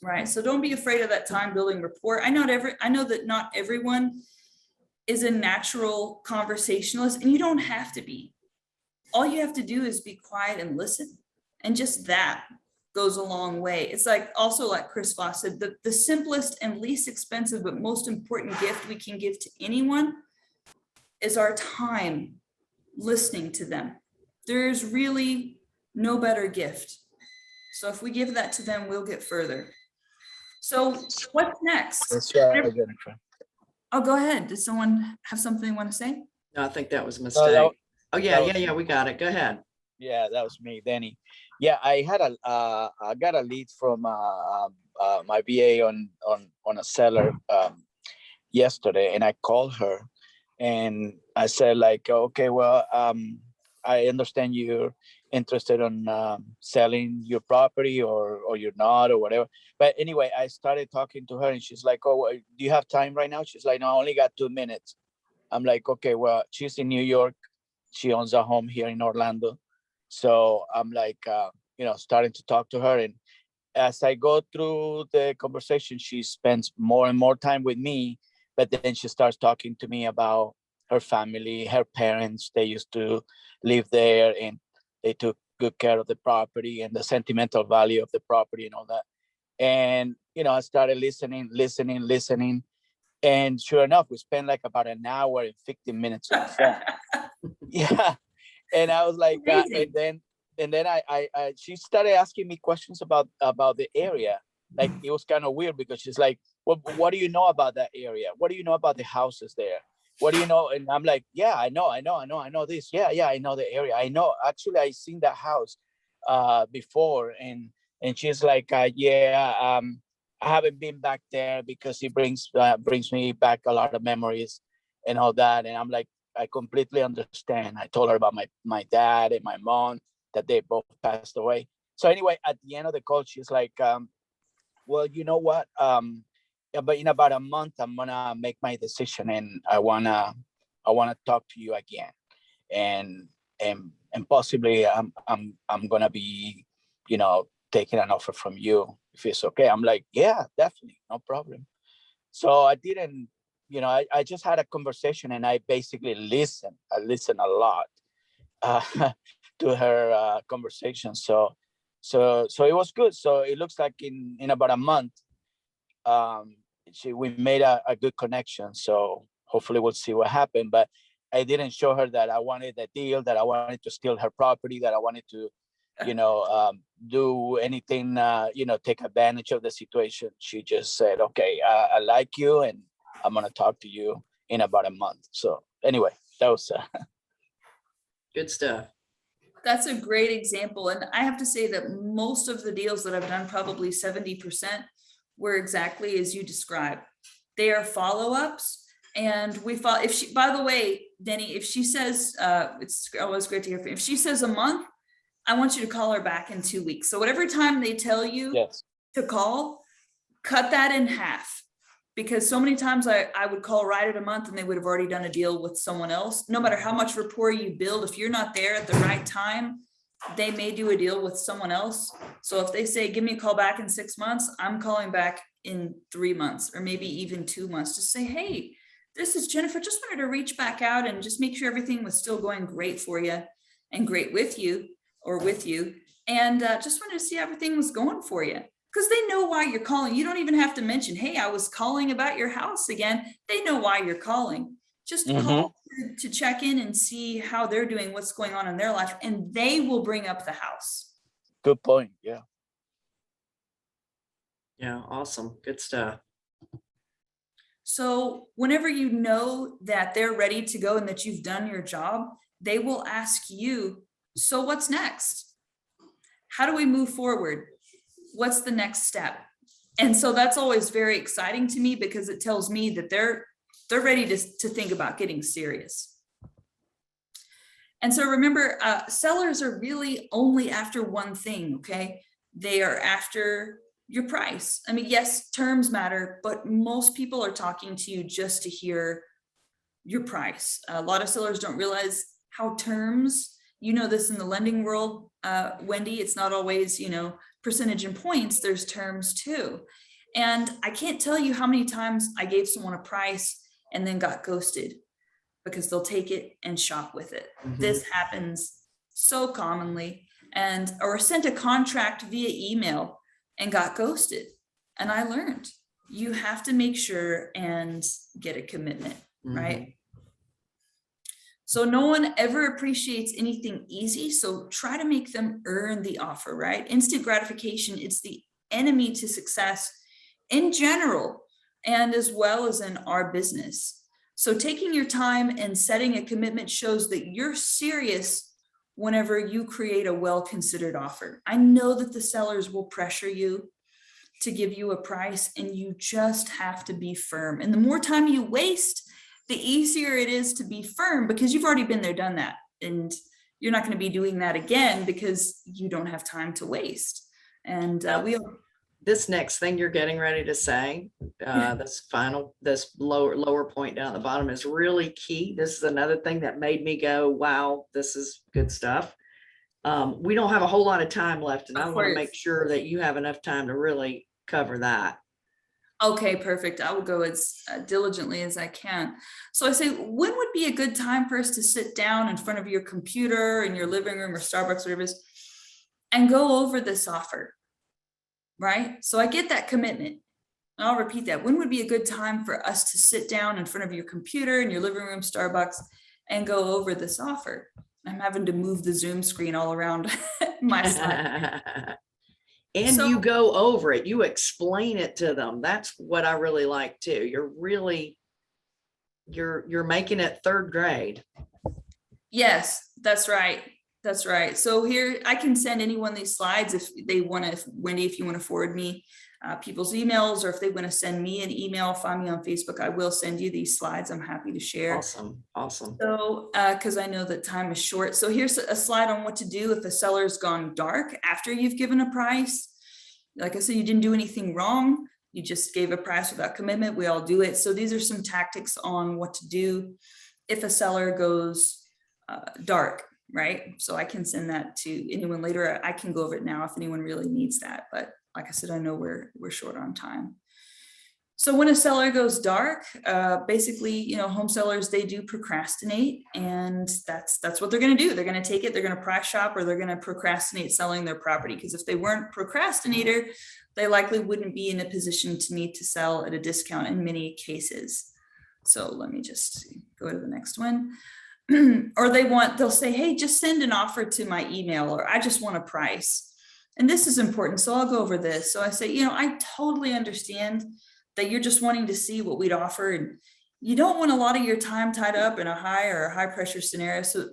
Right. So don't be afraid of that time building rapport. I know that not everyone is a natural conversationalist, and you don't have to be. All you have to do is be quiet and listen. And just that goes a long way. It's like, also like Chris Voss said, the simplest and least expensive but most important gift we can give to anyone is our time listening to them. There's really no better gift. So if we give that to them, we'll get further. So what's next?
That's right, Jennifer.
Oh, go ahead. Does someone have something they want to say?
No, I think that was a
No,
mistake. Oh,
that was-
yeah, we got it. Go ahead.
Yeah, that was me, Danny. Yeah, I got a lead from my VA on a seller yesterday, and I called her and I said, like, okay, well, I understand you're interested in selling your property, or you're not, or whatever. But anyway, I started talking to her, and she's like, oh, do you have time right now? She's like, no, I only got 2 minutes. I'm like, okay, well, she's in New York. She owns a home here in Orlando. So I'm like, starting to talk to her. And as I go through the conversation, she spends more and more time with me. But then she starts talking to me about her family, her parents. They used to live there, and they took good care of the property and the sentimental value of the property and all that. And I started listening, and sure enough, we spent like about an hour and 15 minutes on the phone. Yeah. And I was like, and then she started asking me questions about the area. Like, it was kind of weird, because she's like, well, what do you know about that area? What do you know about the houses there? What do you know? And I'm like, yeah, I know this. Yeah, I know the area. I know, actually, I seen that house before. And she's like, I haven't been back there because it brings me back a lot of memories and all that. And I'm like, I completely understand. I told her about my dad and my mom, that they both passed away. So anyway, at the end of the call, she's like, well, you know what? But in about a month, I'm gonna make my decision, and I wanna talk to you again, and possibly I'm gonna be, taking an offer from you, if it's okay. I'm like, yeah, definitely, no problem. So I didn't, I just had a conversation, and I basically listened. I listened a lot to her conversation. So it was good. So it looks like in about a month, we made a good connection. So hopefully we'll see what happened. But I didn't show her that I wanted the deal, that I wanted to steal her property, that I wanted to, do anything, take advantage of the situation. She just said, okay, I like you, and I'm going to talk to you in about a month. So anyway, that was
Good stuff.
That's a great example. And I have to say that most of the deals that I've done, probably 70%, were exactly as you described. They are follow-ups. And we follow, by the way, Denny, if she says, it's always great to hear from you. If she says a month, I want you to call her back in 2 weeks. So whatever time they tell you to call, cut that in half. Because so many times I would call right at a month, and they would have already done a deal with someone else. No matter how much rapport you build, if you're not there at the right time, they may do a deal with someone else. So if they say, give me a call back in 6 months, I'm calling back in 3 months, or maybe even 2 months, to say, hey, this is Jennifer. Just wanted to reach back out and just make sure everything was still going great for you and great with you. And just wanted to see how everything was going for you. Because they know why you're calling. You don't even have to mention, hey, I was calling about your house again. They know why you're calling. Just call to check in and see how they're doing, what's going on in their life, and they will bring up the house.
good point. Yeah.
Yeah, awesome. Good stuff.
So whenever you know that they're ready to go and that you've done your job, they will ask you, so what's next? How do we move forward? What's the next step? And so that's always very exciting to me, because it tells me that they're ready to think about getting serious. And so remember, sellers are really only after one thing, okay? They are after your price. I mean, yes, terms matter, but most people are talking to you just to hear your price. A lot of sellers don't realize how terms, this in the lending world, Wendy, it's not always, percentage and points, there's terms too. And I can't tell you how many times I gave someone a price and then got ghosted, because they'll take it and shop with it. This happens so commonly. Or sent a contract via email and got ghosted. And I learned, you have to make sure and get a commitment, right? So no one ever appreciates anything easy. So try to make them earn the offer, right? Instant gratification, it's the enemy to success in general, and as well as in our business. So taking your time and setting a commitment shows that you're serious whenever you create a well-considered offer. I know that the sellers will pressure you to give you a price, and you just have to be firm. And the more time you waste, the easier it is to be firm, because you've already been there, done that. And you're not going to be doing that again because you don't have time to waste. And
this next thing you're getting ready to say, this lower point down at the bottom is really key. This is another thing that made me go, wow, this is good stuff. We don't have a whole lot of time left, and I want to make sure that you have enough time to really cover that.
Okay, perfect. I will go as diligently as I can. So I say, when would be a good time for us to sit down in front of your computer in your living room or Starbucks, whatever it is, and go over this offer, right? So I get that commitment. And I'll repeat that. When would be a good time for us to sit down in front of your computer in your living room, Starbucks, and go over this offer? I'm having to move the Zoom screen all around my slide.
And
So-
you go over it, you explain it to them. That's what I really like too. You're making it third grade.
Yes, that's right. That's right. So here, I can send anyone these slides if they want to, Wendy, if you want to forward me people's emails, or if they want to send me an email, find me on Facebook, I will send you these slides. I'm happy to share.
Awesome. Awesome.
So, because I know that time is short. So here's a slide on what to do if a seller's gone dark after you've given a price. Like I said, you didn't do anything wrong. You just gave a price without commitment. We all do it. So these are some tactics on what to do if a seller goes dark, right? So I can send that to anyone later. I can go over it now if anyone really needs that. But like I said, I know we're short on time. So when a seller goes dark, basically, home sellers, they do procrastinate, and that's what they're going to do. They're going to take it, they're going to price shop, or they're going to procrastinate selling their property. Because if they weren't procrastinator, they likely wouldn't be in a position to need to sell at a discount in many cases. So let me just go to the next one. Or they'll say, hey, just send an offer to my email, or I just want a price. And this is important. So I'll go over this. So I say, I totally understand that you're just wanting to see what we'd offer, and you don't want a lot of your time tied up in a high pressure scenario. So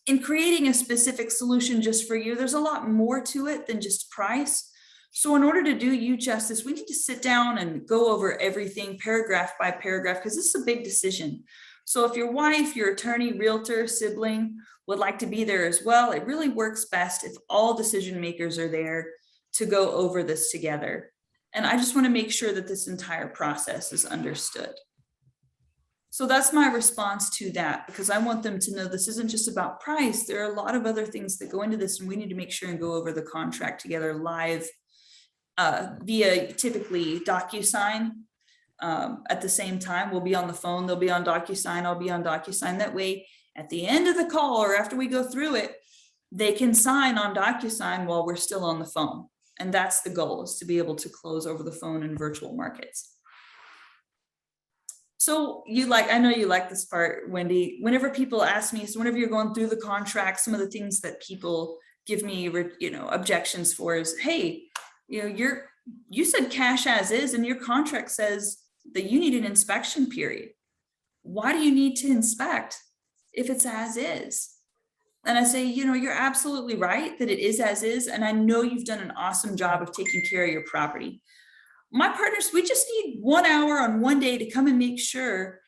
in creating a specific solution just for you, there's a lot more to it than just price. So in order to do you justice, we need to sit down and go over everything paragraph by paragraph, because this is a big decision. So if your wife, your attorney, realtor, sibling would like to be there as well, it really works best if all decision makers are there to go over this together. And I just want to make sure that this entire process is understood. So that's my response to that, because I want them to know this isn't just about price. There are a lot of other things that go into this, and we need to make sure and go over the contract together live via typically DocuSign. At the same time, we'll be on the phone, they'll be on DocuSign, I'll be on DocuSign. That way, at the end of the call or after we go through it, they can sign on DocuSign while we're still on the phone. And that's the goal, is to be able to close over the phone in virtual markets. So I know you like this part, Wendy. Whenever people ask me, so whenever you're going through the contract, some of the things that people give me, objections for is, hey, you said cash as is, and your contract says that you need an inspection period. Why do you need to inspect if it's as is? And I say, you're absolutely right that it is as is. And I know you've done an awesome job of taking care of your property. My partners, we just need 1 hour on one day to come and make sure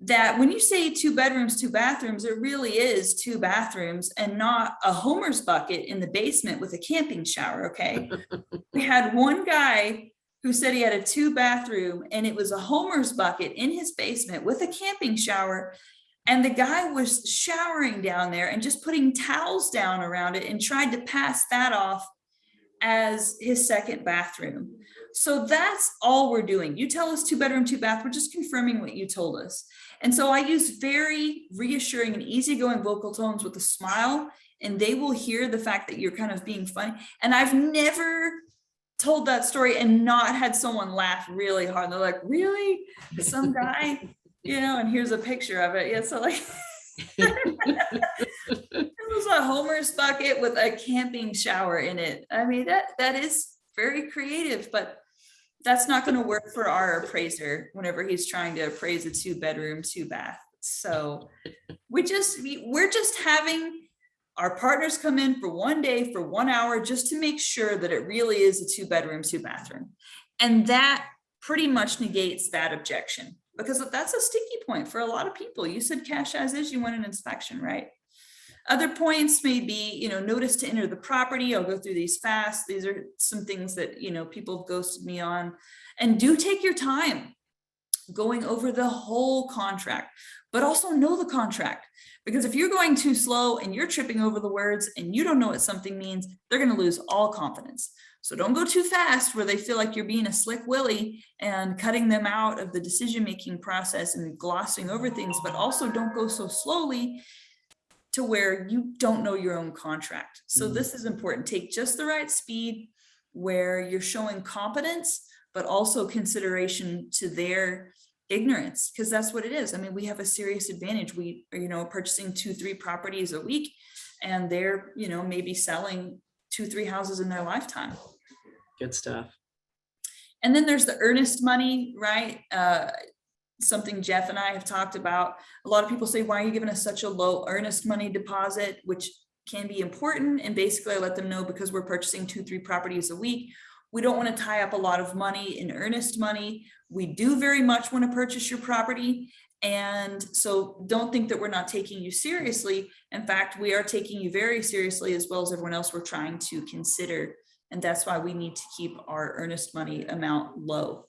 that when you say 2 bedrooms, 2 bathrooms, it really is 2 bathrooms and not a Homer's bucket in the basement with a camping shower. Okay. We had one guy who said he had a 2 bathroom and it was a Homer's bucket in his basement with a camping shower. And the guy was showering down there and just putting towels down around it and tried to pass that off as his second bathroom. So that's all we're doing. You tell us 2 bedroom, 2 bath, we're just confirming what you told us. And so I use very reassuring and easygoing vocal tones with a smile, and they will hear the fact that you're kind of being funny. And I've never told that story and not had someone laugh really hard. And they're like, really? Some guy? And here's a picture of it. Yeah, so like it was a Homer's bucket with a camping shower in it. I mean, that is very creative, but that's not going to work for our appraiser whenever he's trying to appraise a 2 bedroom, 2 bath. So we're just having our partners come in for one day, for 1 hour, just to make sure that it really is a 2 bedroom, 2 bathroom. And that pretty much negates that objection, because that's a sticky point for a lot of people. You said cash as is, you want an inspection, right? Other points may be, notice to enter the property. I'll go through these fast. These are some things that, people have ghosted me on. And do take your time going over the whole contract, but also know the contract. Because if you're going too slow and you're tripping over the words and you don't know what something means, they're going to lose all confidence. So don't go too fast where they feel like you're being a slick Willie and cutting them out of the decision-making process and glossing over things, but also don't go so slowly to where you don't know your own contract. So this is important. Take just the right speed where you're showing competence, but also consideration to their ignorance, because that's what it is. I mean, we have a serious advantage. We are, purchasing 2-3 properties a week, and they're, maybe selling 2-3 houses in their lifetime.
Good stuff.
And then there's the earnest money, right? Something Jeff and I have talked about. A lot of people say, why are you giving us such a low earnest money deposit, which can be important. And basically I let them know, because we're purchasing 2-3 properties a week, we don't want to tie up a lot of money in earnest money. We do very much want to purchase your property. And so don't think that we're not taking you seriously. In fact, we are taking you very seriously, as well as everyone else we're trying to consider. And that's why we need to keep our earnest money amount low.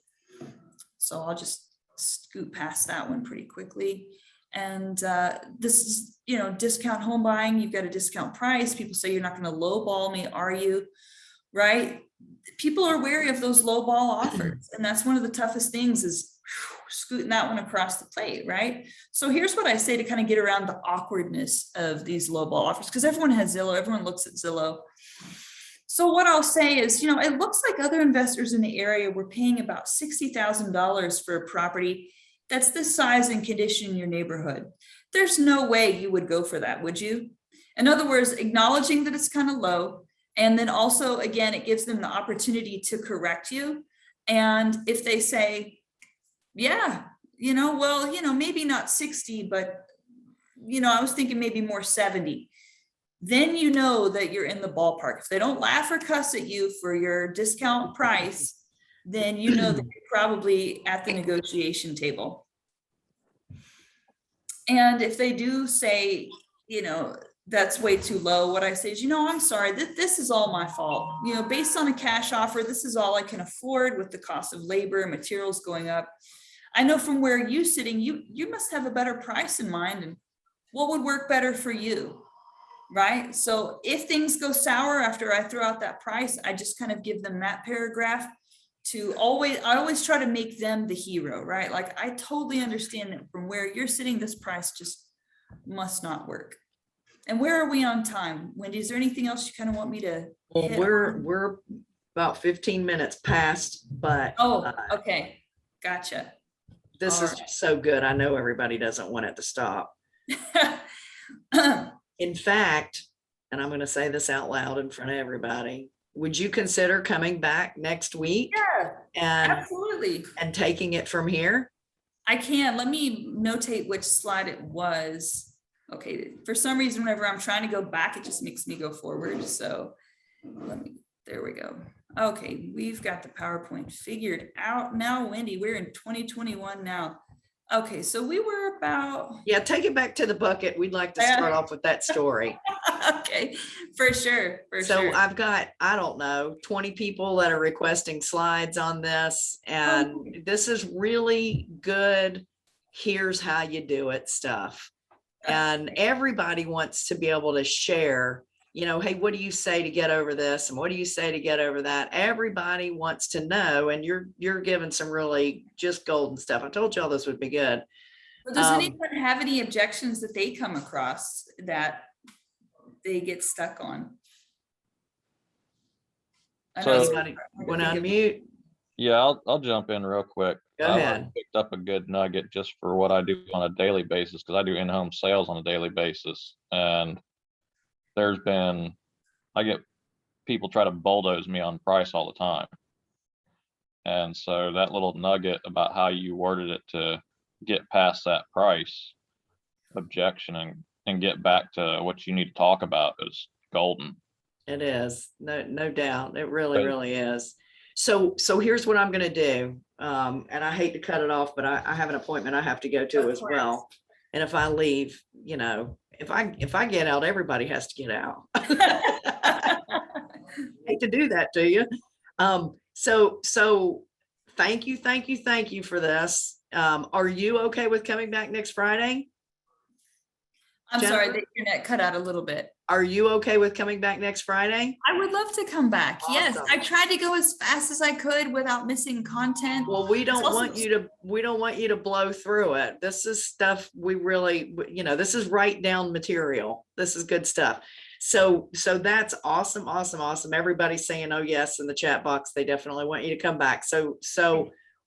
So I'll just scoot past that one pretty quickly. And this is, discount home buying. You've got a discount price. People say, you're not going to lowball me, are you? Right? People are wary of those lowball offers. And that's one of the toughest things, is scooting that one across the plate, right? So here's what I say to kind of get around the awkwardness of these lowball offers, because everyone has Zillow, everyone looks at Zillow. So what I'll say is, it looks like other investors in the area were paying about $60,000 for a property that's this size and condition in your neighborhood. There's no way you would go for that, would you? In other words, acknowledging that it's kind of low. And then also, again, it gives them the opportunity to correct you. And if they say, yeah, maybe not 60, but, I was thinking maybe more 70. Then you know that you're in the ballpark. If they don't laugh or cuss at you for your discount price, then you know that you're probably at the negotiation table. And if they do say, that's way too low, what I say is, I'm sorry, this is all my fault. Based on a cash offer, this is all I can afford with the cost of labor and materials going up. I know from where you're sitting, you must have a better price in mind, and what would work better for you, right? So if things go sour after I throw out that price, I just kind of give them that paragraph I always try to make them the hero, right? Like, I totally understand that from where you're sitting, this price just must not work. And where are we on time? Wendy, is there anything else you kind of want me to
Well,
hit
we're about 15 minutes past, but
okay. Gotcha.
this
All
is just so good. I know everybody doesn't want it to stop. In fact, and I'm going to say this out loud in front of everybody, would you consider coming back next week?
Yeah,
and
absolutely.
And taking it from here?
I can. Let me notate which slide it was. Okay, for some reason, whenever I'm trying to go back, it just makes me go forward. So there we go. Okay, we've got the PowerPoint figured out now, Wendy. We're in 2021 now. Okay, so we were about...
Yeah, take it back to the bucket. We'd like to start off with that story.
Okay, for sure.
So I've got, I don't know, 20 people that are requesting slides on this. And this is really good. Here's how you do it stuff. And everybody wants to be able to share, hey, what do you say to get over this? And what do you say to get over that? Everybody wants to know. And you're giving some really just golden stuff. I told y'all this would be good.
Well, does anyone have any objections that they come across that they get stuck on?
So want to unmute?
Yeah, I'll jump in real quick.
Go ahead.
I picked up a good nugget just for what I do on a daily basis, because I do in-home sales on a daily basis. And I get people try to bulldoze me on price all the time. And so that little nugget about how you worded it to get past that price objection and get back to what you need to talk about is golden.
It is, no doubt. It really is. So here's what I'm going to do. And I hate to cut it off, but I have an appointment I have to go to as well. And if I leave, if I get out, everybody has to get out. I hate to do that to you. So thank you for this. Are you okay with coming back next Friday?
I'm
Jennifer?
sorry, the internet cut out a little bit.
Are you okay with coming back next Friday?
I would love to come back. Yes,
Awesome.
I tried to go as fast as I could without missing content.
Well, we don't
also-
want you to blow through it. This is stuff we really, this is write down material. This is good stuff. So that's awesome, awesome, awesome. Everybody's saying, oh yes, in the chat box, they definitely want you to come back. So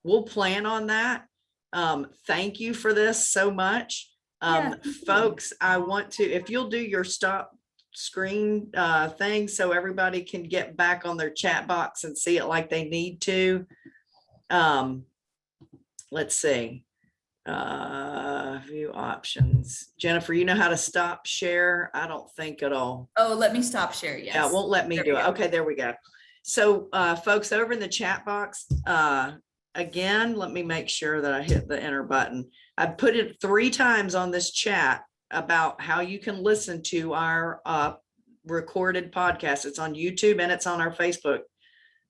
we'll plan on that. Thank you for this so much.
Yeah, thank you.
Folks, I want to, if you'll do your stop screen thing so everybody can get back on their chat box and see it like they need to. Let's see. View options. Jennifer, you know how to stop share? I don't think at all.
Oh, let me stop share. Yes.
Yeah, it won't let me
There
do
we
it.
go.
Okay, there we go. So folks, over in the chat box, again, let me make sure that I hit the enter button. I put it 3 times on this chat about how you can listen to our recorded podcast. It's on YouTube and it's on our Facebook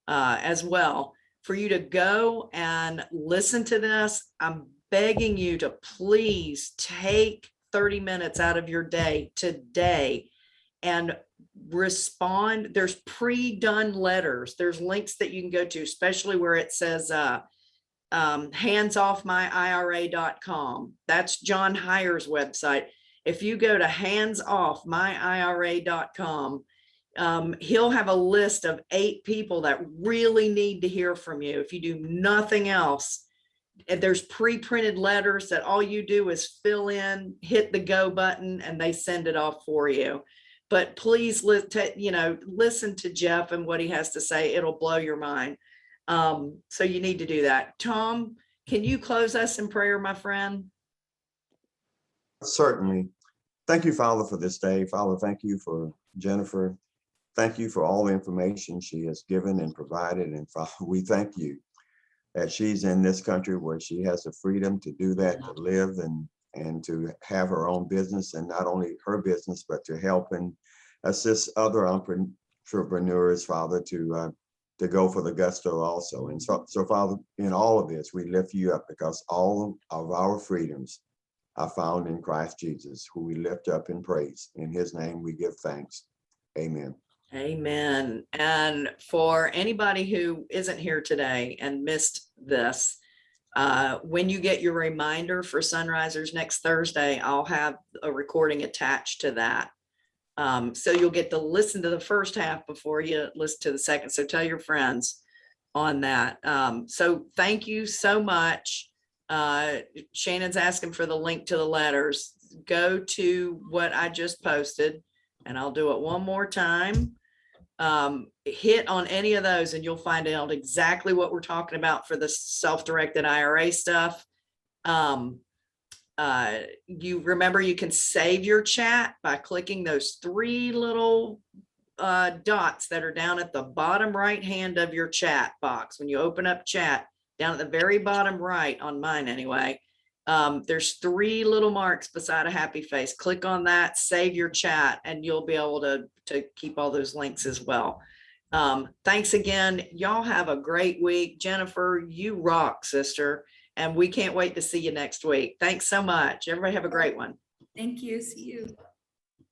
as well. For you to go and listen to this, I'm begging you to please take 30 minutes out of your day today and respond. There's pre-done letters. There's links that you can go to, especially where it says handsoffmyira.com. That's John Heyer's website. If you go to handsoffmyira.com, he'll have a list of 8 people that really need to hear from you. If you do nothing else, there's pre-printed letters that all you do is fill in, hit the go button, and they send it off for you. But please, listen to Jeff and what he has to say. It'll blow your mind. So you need to do that. Tom, can you close us in prayer, my friend?
Certainly. Thank you, Father, for this day. Father, thank you for Jennifer. Thank you for all the information she has given and provided. And Father, we thank you that she's in this country where she has the freedom to do that, to live and to have her own business, and not only her business, but to help and assist other entrepreneurs, Father, to go for the gusto also. And so Father, in all of this, we lift you up because all of our freedoms are found in Christ Jesus, who we lift up in praise. In his name, we give thanks. Amen.
Amen. And for anybody who isn't here today and missed this, when you get your reminder for Sonrisers next Thursday, I'll have a recording attached to that. So you'll get to listen to the first half before you listen to the second. So tell your friends on that. So thank you so much. Shannon's asking for the link to the letters. Go to what I just posted, and I'll do it one more time. Hit on any of those and you'll find out exactly what we're talking about for the self-directed IRA stuff. You remember you can save your chat by clicking those 3 little dots that are down at the bottom right hand of your chat box. When you open up chat, down at the very bottom right, on mine anyway, there's 3 little marks beside a happy face. Click on that, save your chat, and you'll be able to keep all those links as well. Thanks again. Y'all have a great week. Jennifer, you rock, sister. And we can't wait to see you next week. Thanks so much. Everybody have a great one.
Thank you. See you.